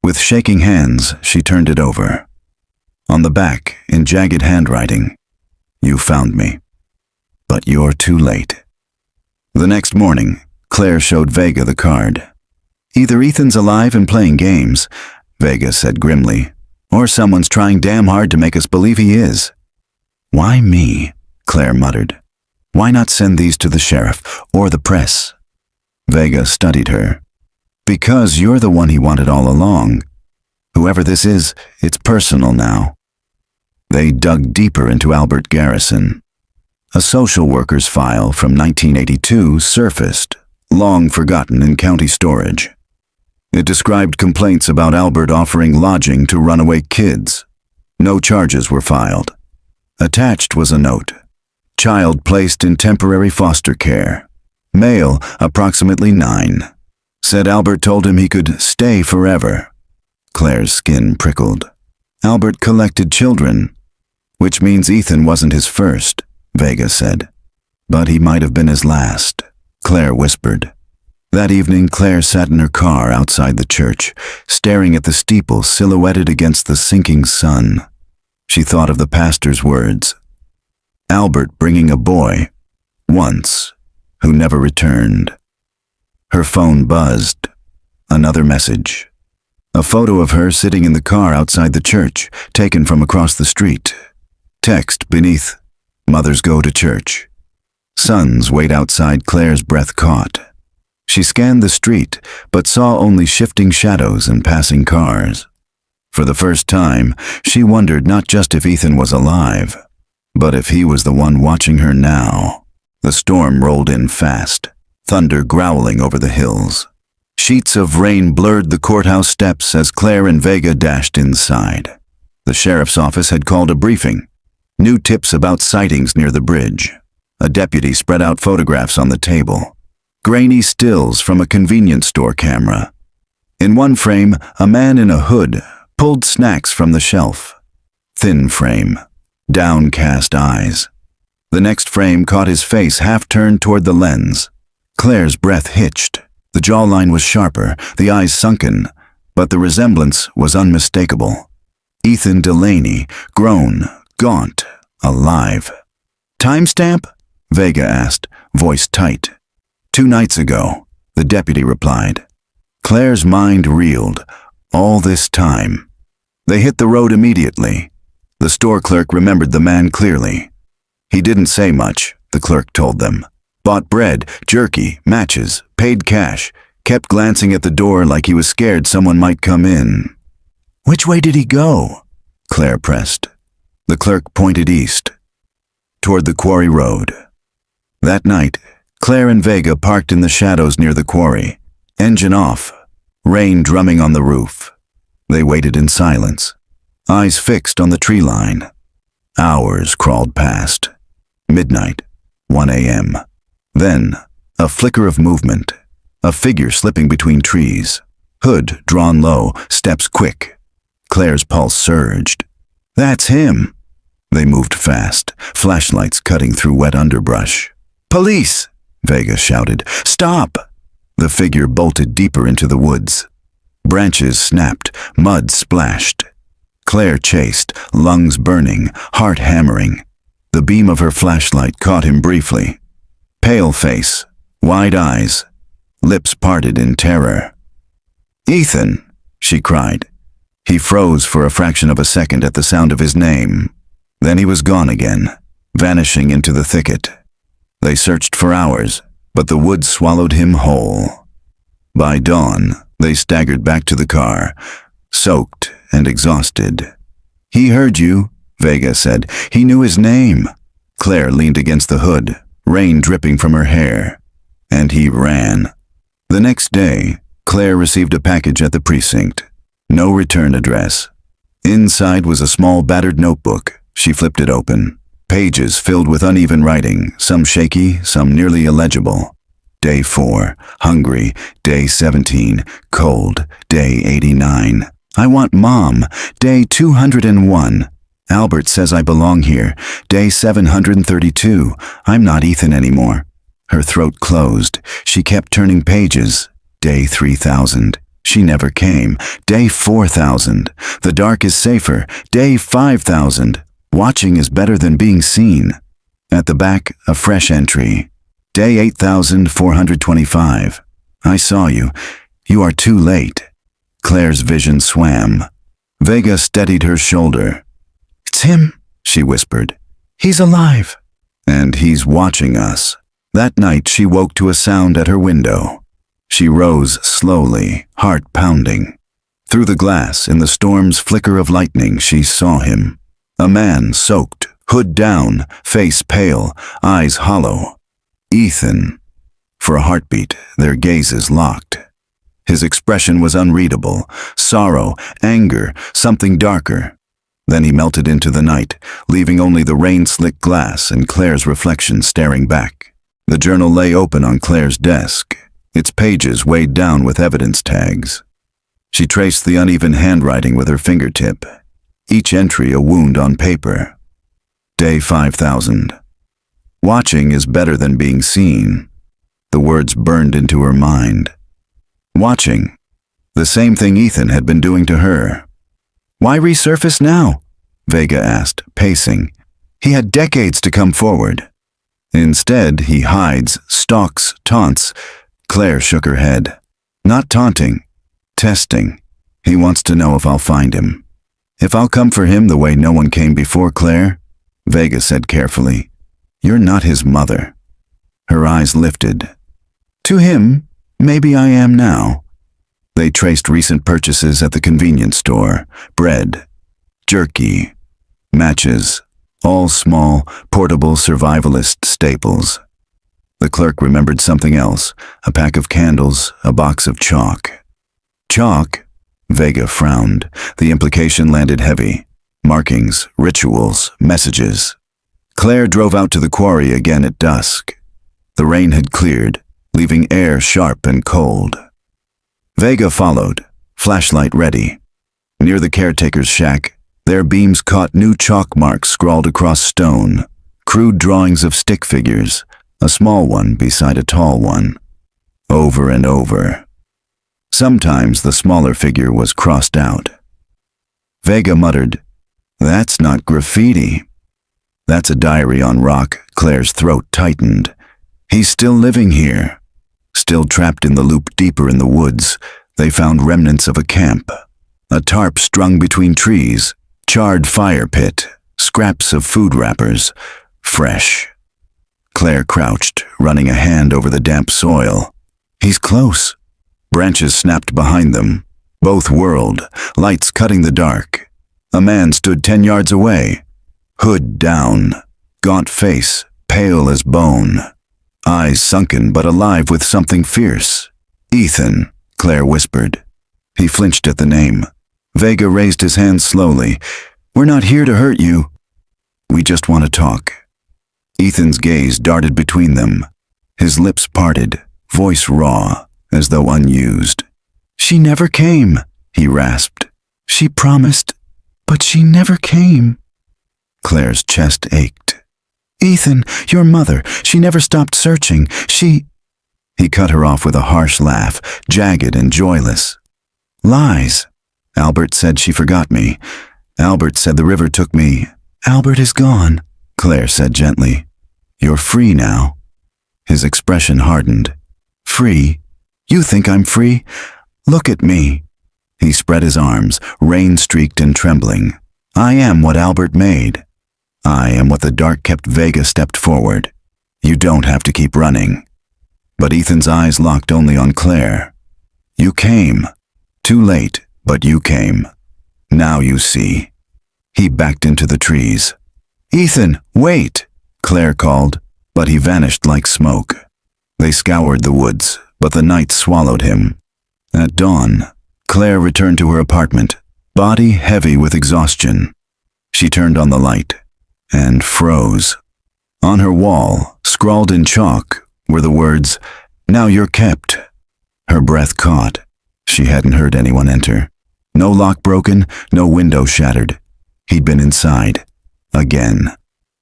With shaking hands, she turned it over. On the back, in jagged handwriting, "You found me, but you're too late." The next morning, Claire showed Vega the card. "Either Ethan's alive and playing games," Vega said grimly, "or someone's trying damn hard to make us believe he is." "Why me?" Claire muttered. "Why not send these to the sheriff or the press?" Vega studied her, Because you're the one he wanted all along. Whoever this is, it's personal now. They dug deeper into Albert Garrison. A social worker's file from 1982 surfaced, long forgotten in county storage. It described complaints about Albert offering lodging to runaway kids. No charges were filed. Attached was a note. Child placed in temporary foster care. Male, approximately 9. Said Albert told him he could stay forever. Claire's skin prickled. Albert collected children, which means Ethan wasn't his first, Vega said. But he might have been his last, Claire whispered. That evening, Claire sat in her car outside the church, staring at the steeple silhouetted against the sinking sun. She thought of the pastor's words. Albert bringing a boy, once, who never returned. Her phone buzzed. Another message. A photo of her sitting in the car outside the church, taken from across the street. Text beneath, mothers go to church. Sons wait outside. Claire's breath caught. She scanned the street, but saw only shifting shadows and passing cars. For the first time, she wondered not just if Ethan was alive, but if he was the one watching her now. The storm rolled in fast, thunder growling over the hills. Sheets of rain blurred the courthouse steps as Claire and Vega dashed inside. The sheriff's office had called a briefing. New tips about sightings near the bridge. A deputy spread out photographs on the table. Grainy stills from a convenience store camera. In one frame, a man in a hood pulled snacks from the shelf. Thin frame, downcast eyes. The next frame caught his face half turned toward the lens. Claire's breath hitched. The jawline was sharper, the eyes sunken, but the resemblance was unmistakable. Ethan Delaney, grown, gaunt, alive. Timestamp? Vega asked, voice tight. 2 nights ago, the deputy replied. Claire's mind reeled. All this time. They hit the road immediately. The store clerk remembered the man clearly. He didn't say much, the clerk told them. Bought bread, jerky, matches, paid cash, kept glancing at the door like he was scared someone might come in. Which way did he go? Claire pressed. The clerk pointed east, toward the quarry road. That night, Claire and Vega parked in the shadows near the quarry, engine off, rain drumming on the roof. They waited in silence, eyes fixed on the tree line. Hours crawled past. Midnight, 1 a.m. Then, a flicker of movement, a figure slipping between trees. Hood drawn low, steps quick. Claire's pulse surged. That's him. They moved fast, flashlights cutting through wet underbrush. Police! Vega shouted. Stop! The figure bolted deeper into the woods. Branches snapped, mud splashed. Claire chased, lungs burning, heart hammering. The beam of her flashlight caught him briefly. Pale face, wide eyes, lips parted in terror. Ethan, she cried. He froze for a fraction of a second at the sound of his name. Then he was gone again, vanishing into the thicket. They searched for hours, but the woods swallowed him whole. By dawn, they staggered back to the car, soaked and exhausted. He heard you, Vega said. He knew his name. Claire leaned against the hood, rain dripping from her hair. And he ran. The next day, Claire received a package at the precinct. No return address. Inside was a small battered notebook. She flipped it open. Pages filled with uneven writing, some shaky, some nearly illegible. Day 4, hungry. Day 17, cold. Day 89. I want Mom. Day 201. Albert says I belong here. Day 732. I'm not Ethan anymore. Her throat closed. She kept turning pages. Day 3000. She never came. Day 4000. The dark is safer. Day 5000. Watching is better than being seen. At the back, a fresh entry. Day 8425. I saw you. You are too late. Claire's vision swam. Vega steadied her shoulder. It's him, she whispered. He's alive. And he's watching us. That night she woke to a sound at her window. She rose slowly, heart pounding. Through the glass, in the storm's flicker of lightning, she saw him. A man soaked, hood down, face pale, eyes hollow. Ethan. For a heartbeat, their gazes locked. His expression was unreadable. Sorrow, anger, something darker. Then he melted into the night, leaving only the rain-slick glass and Claire's reflection staring back. The journal lay open on Claire's desk, its pages weighed down with evidence tags. She traced the uneven handwriting with her fingertip, each entry a wound on paper. Day 5000. Watching is better than being seen. The words burned into her mind. Watching. The same thing Ethan had been doing to her. Why resurface now? Vega asked, pacing. He had decades to come forward. Instead, he hides, stalks, taunts. Claire shook her head. Not taunting. Testing. He wants to know if I'll find him. If I'll come for him the way no one came before, Claire? Vega said carefully. You're not his mother. Her eyes lifted. To him, maybe I am now. They traced recent purchases at the convenience store. Bread, jerky, matches, all small, portable survivalist staples. The clerk remembered something else, a pack of candles, a box of chalk. Chalk? Vega frowned. The implication landed heavy. Markings, rituals, messages. Claire drove out to the quarry again at dusk. The rain had cleared, leaving air sharp and cold. Vega followed, flashlight ready. Near the caretaker's shack, their beams caught new chalk marks scrawled across stone, crude drawings of stick figures, a small one beside a tall one. Over and over. Sometimes the smaller figure was crossed out. Vega muttered, "That's not graffiti." "That's a diary on rock." Claire's throat tightened. He's still living here. Still trapped in the loop deeper in the woods, they found remnants of a camp. A tarp strung between trees, charred fire pit, scraps of food wrappers, fresh. Claire crouched, running a hand over the damp soil. He's close. Branches snapped behind them. Both whirled, lights cutting the dark. A man stood 10 yards away, hood down, gaunt face, pale as bone. Eyes sunken but alive with something fierce. "Ethan," Claire whispered. He flinched at the name. Vega raised his hand slowly. "We're not here to hurt you. We just want to talk." Ethan's gaze darted between them. His lips parted, voice raw, as though unused. "She never came," he rasped. "She promised, but she never came." Claire's chest ached. "Ethan, your mother, she never stopped searching. He cut her off with a harsh laugh, jagged and joyless. "Lies. Albert said she forgot me. Albert said the river took me." "Albert is gone," Claire said gently. "You're free now." His expression hardened. "Free? You think I'm free? Look at me." He spread his arms, rain-streaked and trembling. "I am what Albert made. I am what the dark kept." Vega stepped forward. "You don't have to keep running." But Ethan's eyes locked only on Claire. "You came. Too late, but you came. Now you see." He backed into the trees. "Ethan, wait!" Claire called, but he vanished like smoke. They scoured the woods, but the night swallowed him. At dawn, Claire returned to her apartment, body heavy with exhaustion. She turned on the light and froze. On her wall, scrawled in chalk, were the words, "Now you're kept." Her breath caught. She hadn't heard anyone enter. No lock broken, no window shattered. He'd been inside. Again.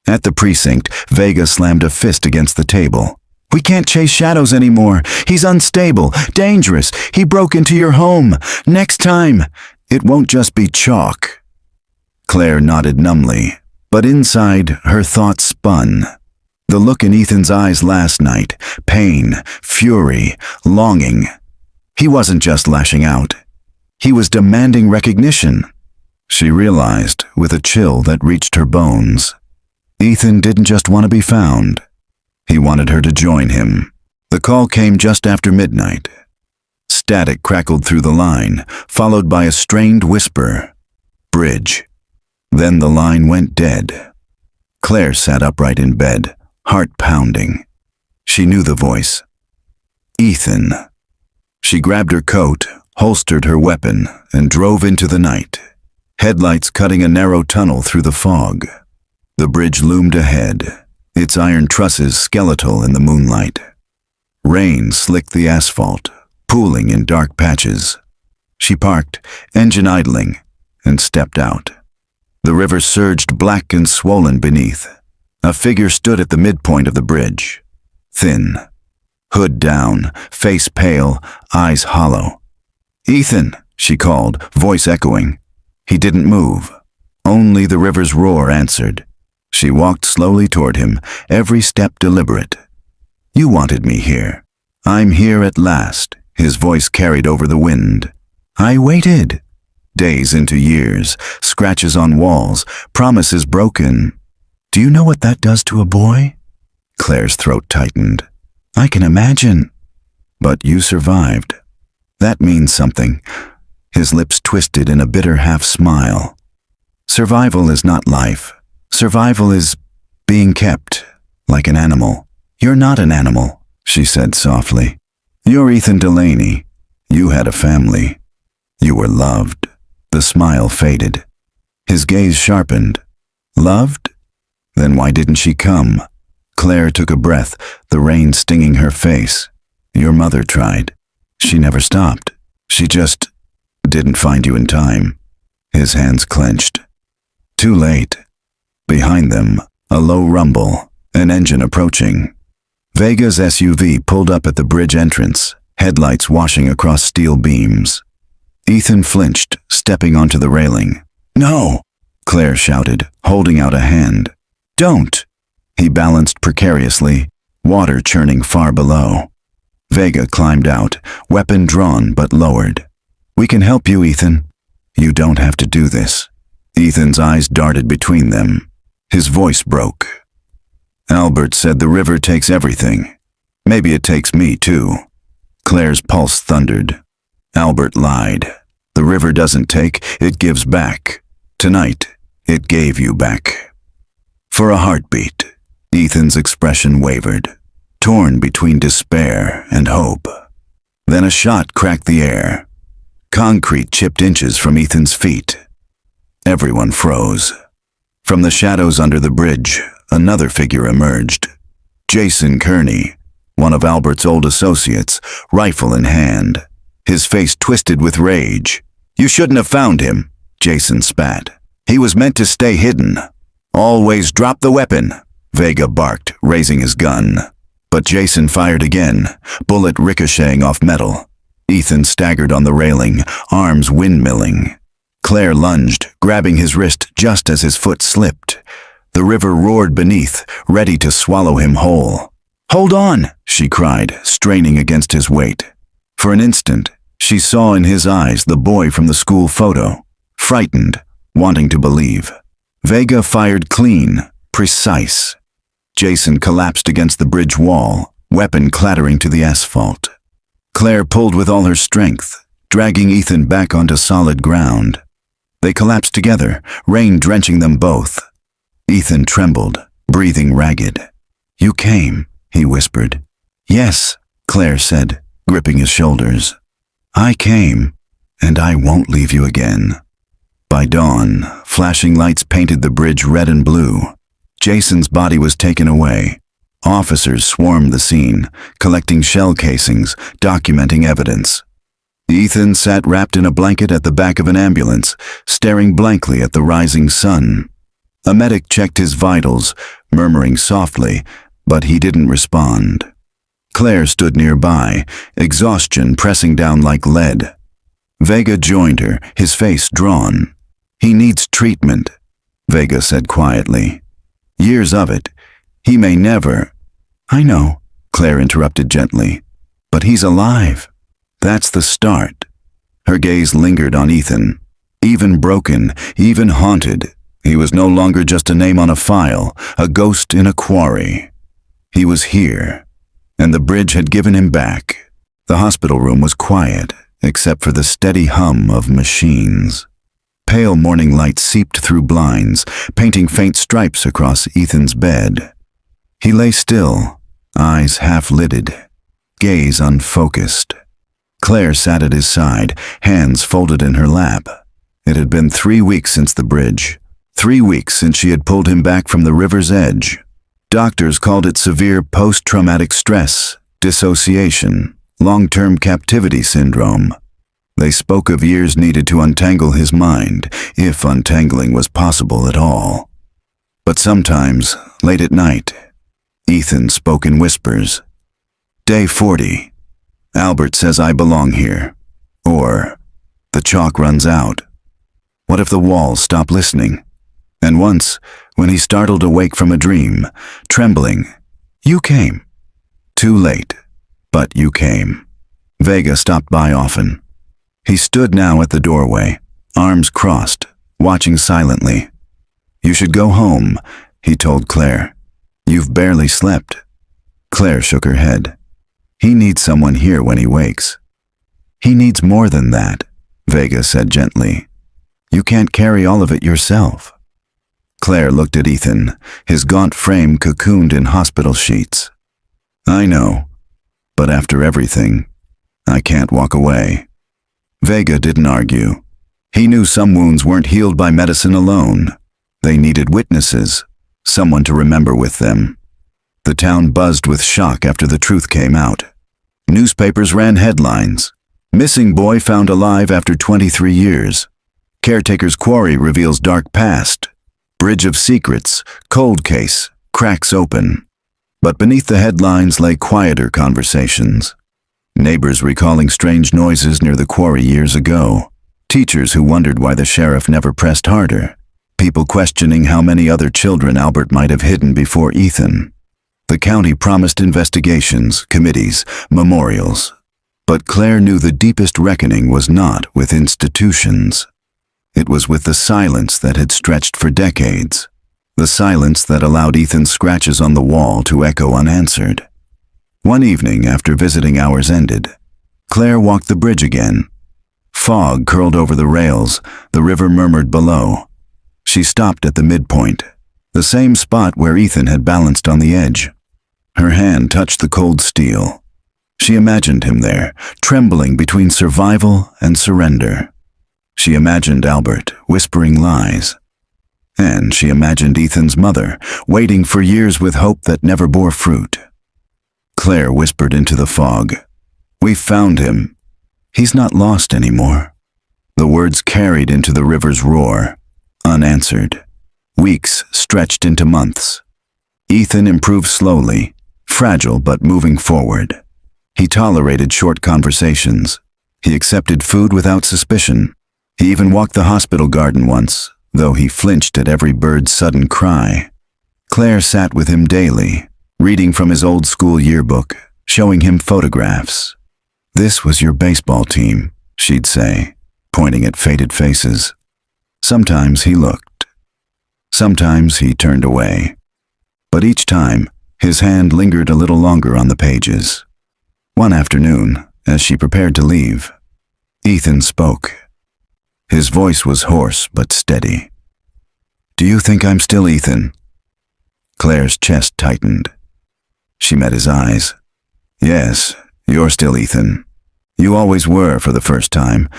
At the precinct, Vega slammed a fist against the table. "We can't chase shadows anymore. He's unstable, dangerous. He broke into your home. Next time, it won't just be chalk." Claire nodded numbly, but inside, her thoughts spun. The look in Ethan's eyes last night, pain, fury, longing. He wasn't just lashing out. He was demanding recognition. She realized, with a chill that reached her bones. Ethan didn't just want to be found. He wanted her to join him. The call came just after midnight. Static crackled through the line, followed by a strained whisper. Bridge. Then the line went dead. Claire sat upright in bed, heart pounding. She knew the voice. Ethan. She grabbed her coat, holstered her weapon, and drove into the night, headlights cutting a narrow tunnel through the fog. The bridge loomed ahead, its iron trusses skeletal in the moonlight. Rain slicked the asphalt, pooling in dark patches. She parked, engine idling, and stepped out. The river surged black and swollen beneath. A figure stood at the midpoint of the bridge. Thin, hood down, face pale, eyes hollow. "Ethan," she called, voice echoing. He didn't move. Only the river's roar answered. She walked slowly toward him, every step deliberate. "You wanted me here. I'm here at last," his voice carried over the wind. "I waited." Days into years, scratches on walls, promises broken. "Do you know what that does to a boy?" Claire's throat tightened. "I can imagine." "But you survived. That means something." His lips twisted in a bitter half-smile. "Survival is not life. Survival is being kept, like an animal." "You're not an animal," she said softly. "You're Ethan Delaney. You had a family. You were loved." The smile faded. His gaze sharpened. "Loved? Then why didn't she come?" Claire took a breath, the rain stinging her face. "Your mother tried. She never stopped. She just didn't find you in time." His hands clenched. Too late. Behind them, a low rumble, an engine approaching. Vega's SUV pulled up at the bridge entrance, headlights washing across steel beams. Ethan flinched, stepping onto the railing. "No!" Claire shouted, holding out a hand. "Don't!" He balanced precariously, water churning far below. Vega climbed out, weapon drawn but lowered. "We can help you, Ethan." "You don't have to do this." Ethan's eyes darted between them. His voice broke. "Albert said the river takes everything. Maybe it takes me too." Claire's pulse thundered. Albert lied. The river doesn't take, it gives back. Tonight, it gave you back. For a heartbeat, Ethan's expression wavered, torn between despair and hope. Then a shot cracked the air. Concrete chipped inches from Ethan's feet. Everyone froze. From the shadows under the bridge, another figure emerged. Jason Kearney, one of Albert's old associates, rifle in hand. His face twisted with rage. "You shouldn't have found him," Jason spat. "He was meant to stay hidden." "Always drop the weapon," Vega barked, raising his gun. But Jason fired again, bullet ricocheting off metal. Ethan staggered on the railing, arms windmilling. Claire lunged, grabbing his wrist just as his foot slipped. The river roared beneath, ready to swallow him whole. "Hold on," she cried, straining against his weight. For an instant, she saw in his eyes the boy from the school photo, frightened, wanting to believe. Vega fired clean, precise. Jason collapsed against the bridge wall, weapon clattering to the asphalt. Claire pulled with all her strength, dragging Ethan back onto solid ground. They collapsed together, rain drenching them both. Ethan trembled, breathing ragged. "You came," he whispered. "Yes," Claire said, gripping his shoulders. "I came, and I won't leave you again." By dawn, flashing lights painted the bridge red and blue. Jason's body was taken away. Officers swarmed the scene, collecting shell casings, documenting evidence. Ethan sat wrapped in a blanket at the back of an ambulance, staring blankly at the rising sun. A medic checked his vitals, murmuring softly, but he didn't respond. Claire stood nearby, exhaustion pressing down like lead. Vega joined her, his face drawn. "He needs treatment," Vega said quietly. "Years of it. He may never—" "I know," Claire interrupted gently. "But he's alive. That's the start." Her gaze lingered on Ethan. Even broken, even haunted, he was no longer just a name on a file, a ghost in a quarry. He was here, and the bridge had given him back. The hospital room was quiet, except for the steady hum of machines. Pale morning light seeped through blinds, painting faint stripes across Ethan's bed. He lay still, eyes half-lidded, gaze unfocused. Claire sat at his side, hands folded in her lap. It had been 3 weeks since the bridge. 3 weeks since she had pulled him back from the river's edge. Doctors called it severe post-traumatic stress, dissociation, long-term captivity syndrome. They spoke of years needed to untangle his mind, if untangling was possible at all. But sometimes, late at night, Ethan spoke in whispers. Day 40. Albert says I belong here. Or, the chalk runs out. What if the walls stop listening? And once, when he startled awake from a dream, trembling, you came. Too late, but you came. Vega stopped by often. He stood now at the doorway, arms crossed, watching silently. You should go home, he told Claire. You've barely slept. Claire shook her head. He needs someone here when he wakes. He needs more than that, Vega said gently. You can't carry all of it yourself. Claire looked at Ethan, his gaunt frame cocooned in hospital sheets. I know, but after everything, I can't walk away. Vega didn't argue. He knew some wounds weren't healed by medicine alone. They needed witnesses, someone to remember with them. The town buzzed with shock after the truth came out. Newspapers ran headlines. Missing boy found alive after 23 years. Caretaker's quarry reveals dark past. Bridge of secrets, cold case, cracks open. But beneath the headlines lay quieter conversations. Neighbors recalling strange noises near the quarry years ago. Teachers who wondered why the sheriff never pressed harder. People questioning how many other children Albert might have hidden before Ethan. The county promised investigations, committees, memorials. But Claire knew the deepest reckoning was not with institutions. It was with the silence that had stretched for decades. The silence that allowed Ethan's scratches on the wall to echo unanswered. One evening, after visiting hours ended, Claire walked the bridge again. Fog curled over the rails, the river murmured below. She stopped at the midpoint, the same spot where Ethan had balanced on the edge. Her hand touched the cold steel. She imagined him there, trembling between survival and surrender. She imagined Albert, whispering lies. And she imagined Ethan's mother, waiting for years with hope that never bore fruit. Claire whispered into the fog, "We've found him. He's not lost anymore." The words carried into the river's roar, unanswered. Weeks stretched into months. Ethan improved slowly, fragile but moving forward. He tolerated short conversations. He accepted food without suspicion. He even walked the hospital garden once, though he flinched at every bird's sudden cry. Claire sat with him daily, reading from his old school yearbook, showing him photographs. "This was your baseball team," she'd say, pointing at faded faces. Sometimes he looked. Sometimes he turned away. But each time, his hand lingered a little longer on the pages. One afternoon, as she prepared to leave, Ethan spoke. His voice was hoarse but steady. "Do you think I'm still Ethan?" Claire's chest tightened. She met his eyes. "Yes, you're still Ethan. You always were for the first time."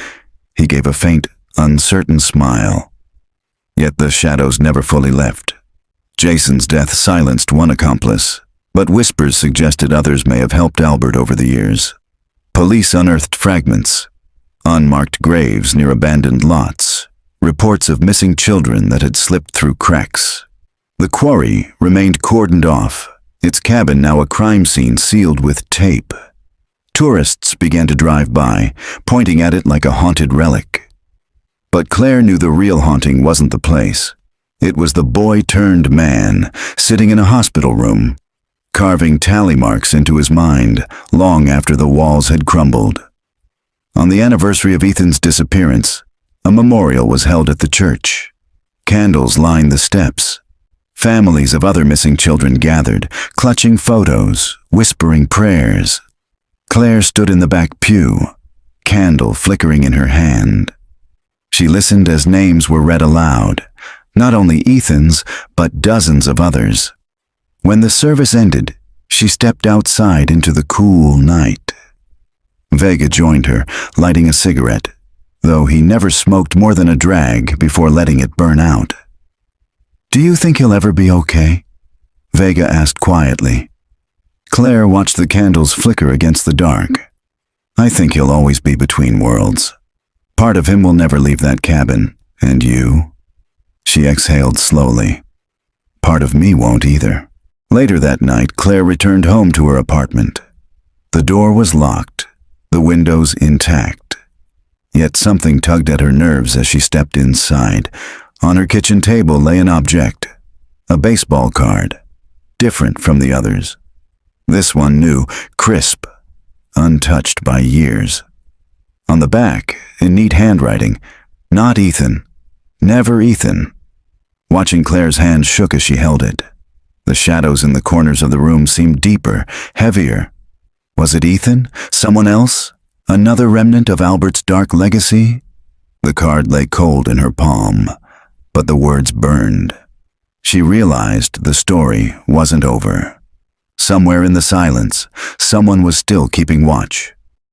He gave a faint, uncertain smile. Yet the shadows never fully left. Jason's death silenced one accomplice, but whispers suggested others may have helped Albert over the years. Police unearthed fragments, unmarked graves near abandoned lots, reports of missing children that had slipped through cracks. The quarry remained cordoned off, its cabin now a crime scene sealed with tape. Tourists began to drive by, pointing at it like a haunted relic. But Claire knew the real haunting wasn't the place. It was the boy-turned-man, sitting in a hospital room, carving tally marks into his mind long after the walls had crumbled. On the anniversary of Ethan's disappearance, a memorial was held at the church. Candles lined the steps. Families of other missing children gathered, clutching photos, whispering prayers. Claire stood in the back pew, candle flickering in her hand. She listened as names were read aloud, not only Ethan's, but dozens of others. When the service ended, she stepped outside into the cool night. Vega joined her, lighting a cigarette, though he never smoked more than a drag before letting it burn out. "Do you think he'll ever be okay?" Vega asked quietly. Claire watched the candles flicker against the dark. "I think he'll always be between worlds. Part of him will never leave that cabin, and you?" She exhaled slowly. "Part of me won't either." Later that night, Claire returned home to her apartment. The door was locked, the windows intact. Yet something tugged at her nerves as she stepped inside. On her kitchen table lay an object, a baseball card, different from the others. This one new, crisp, untouched by years. On the back, in neat handwriting, "Not Ethan. Never Ethan." Watching Claire's hand shook as she held it. The shadows in the corners of the room seemed deeper, heavier. Was it Ethan? Someone else? Another remnant of Albert's dark legacy? The card lay cold in her palm, but the words burned. She realized the story wasn't over. Somewhere in the silence, someone was still keeping watch.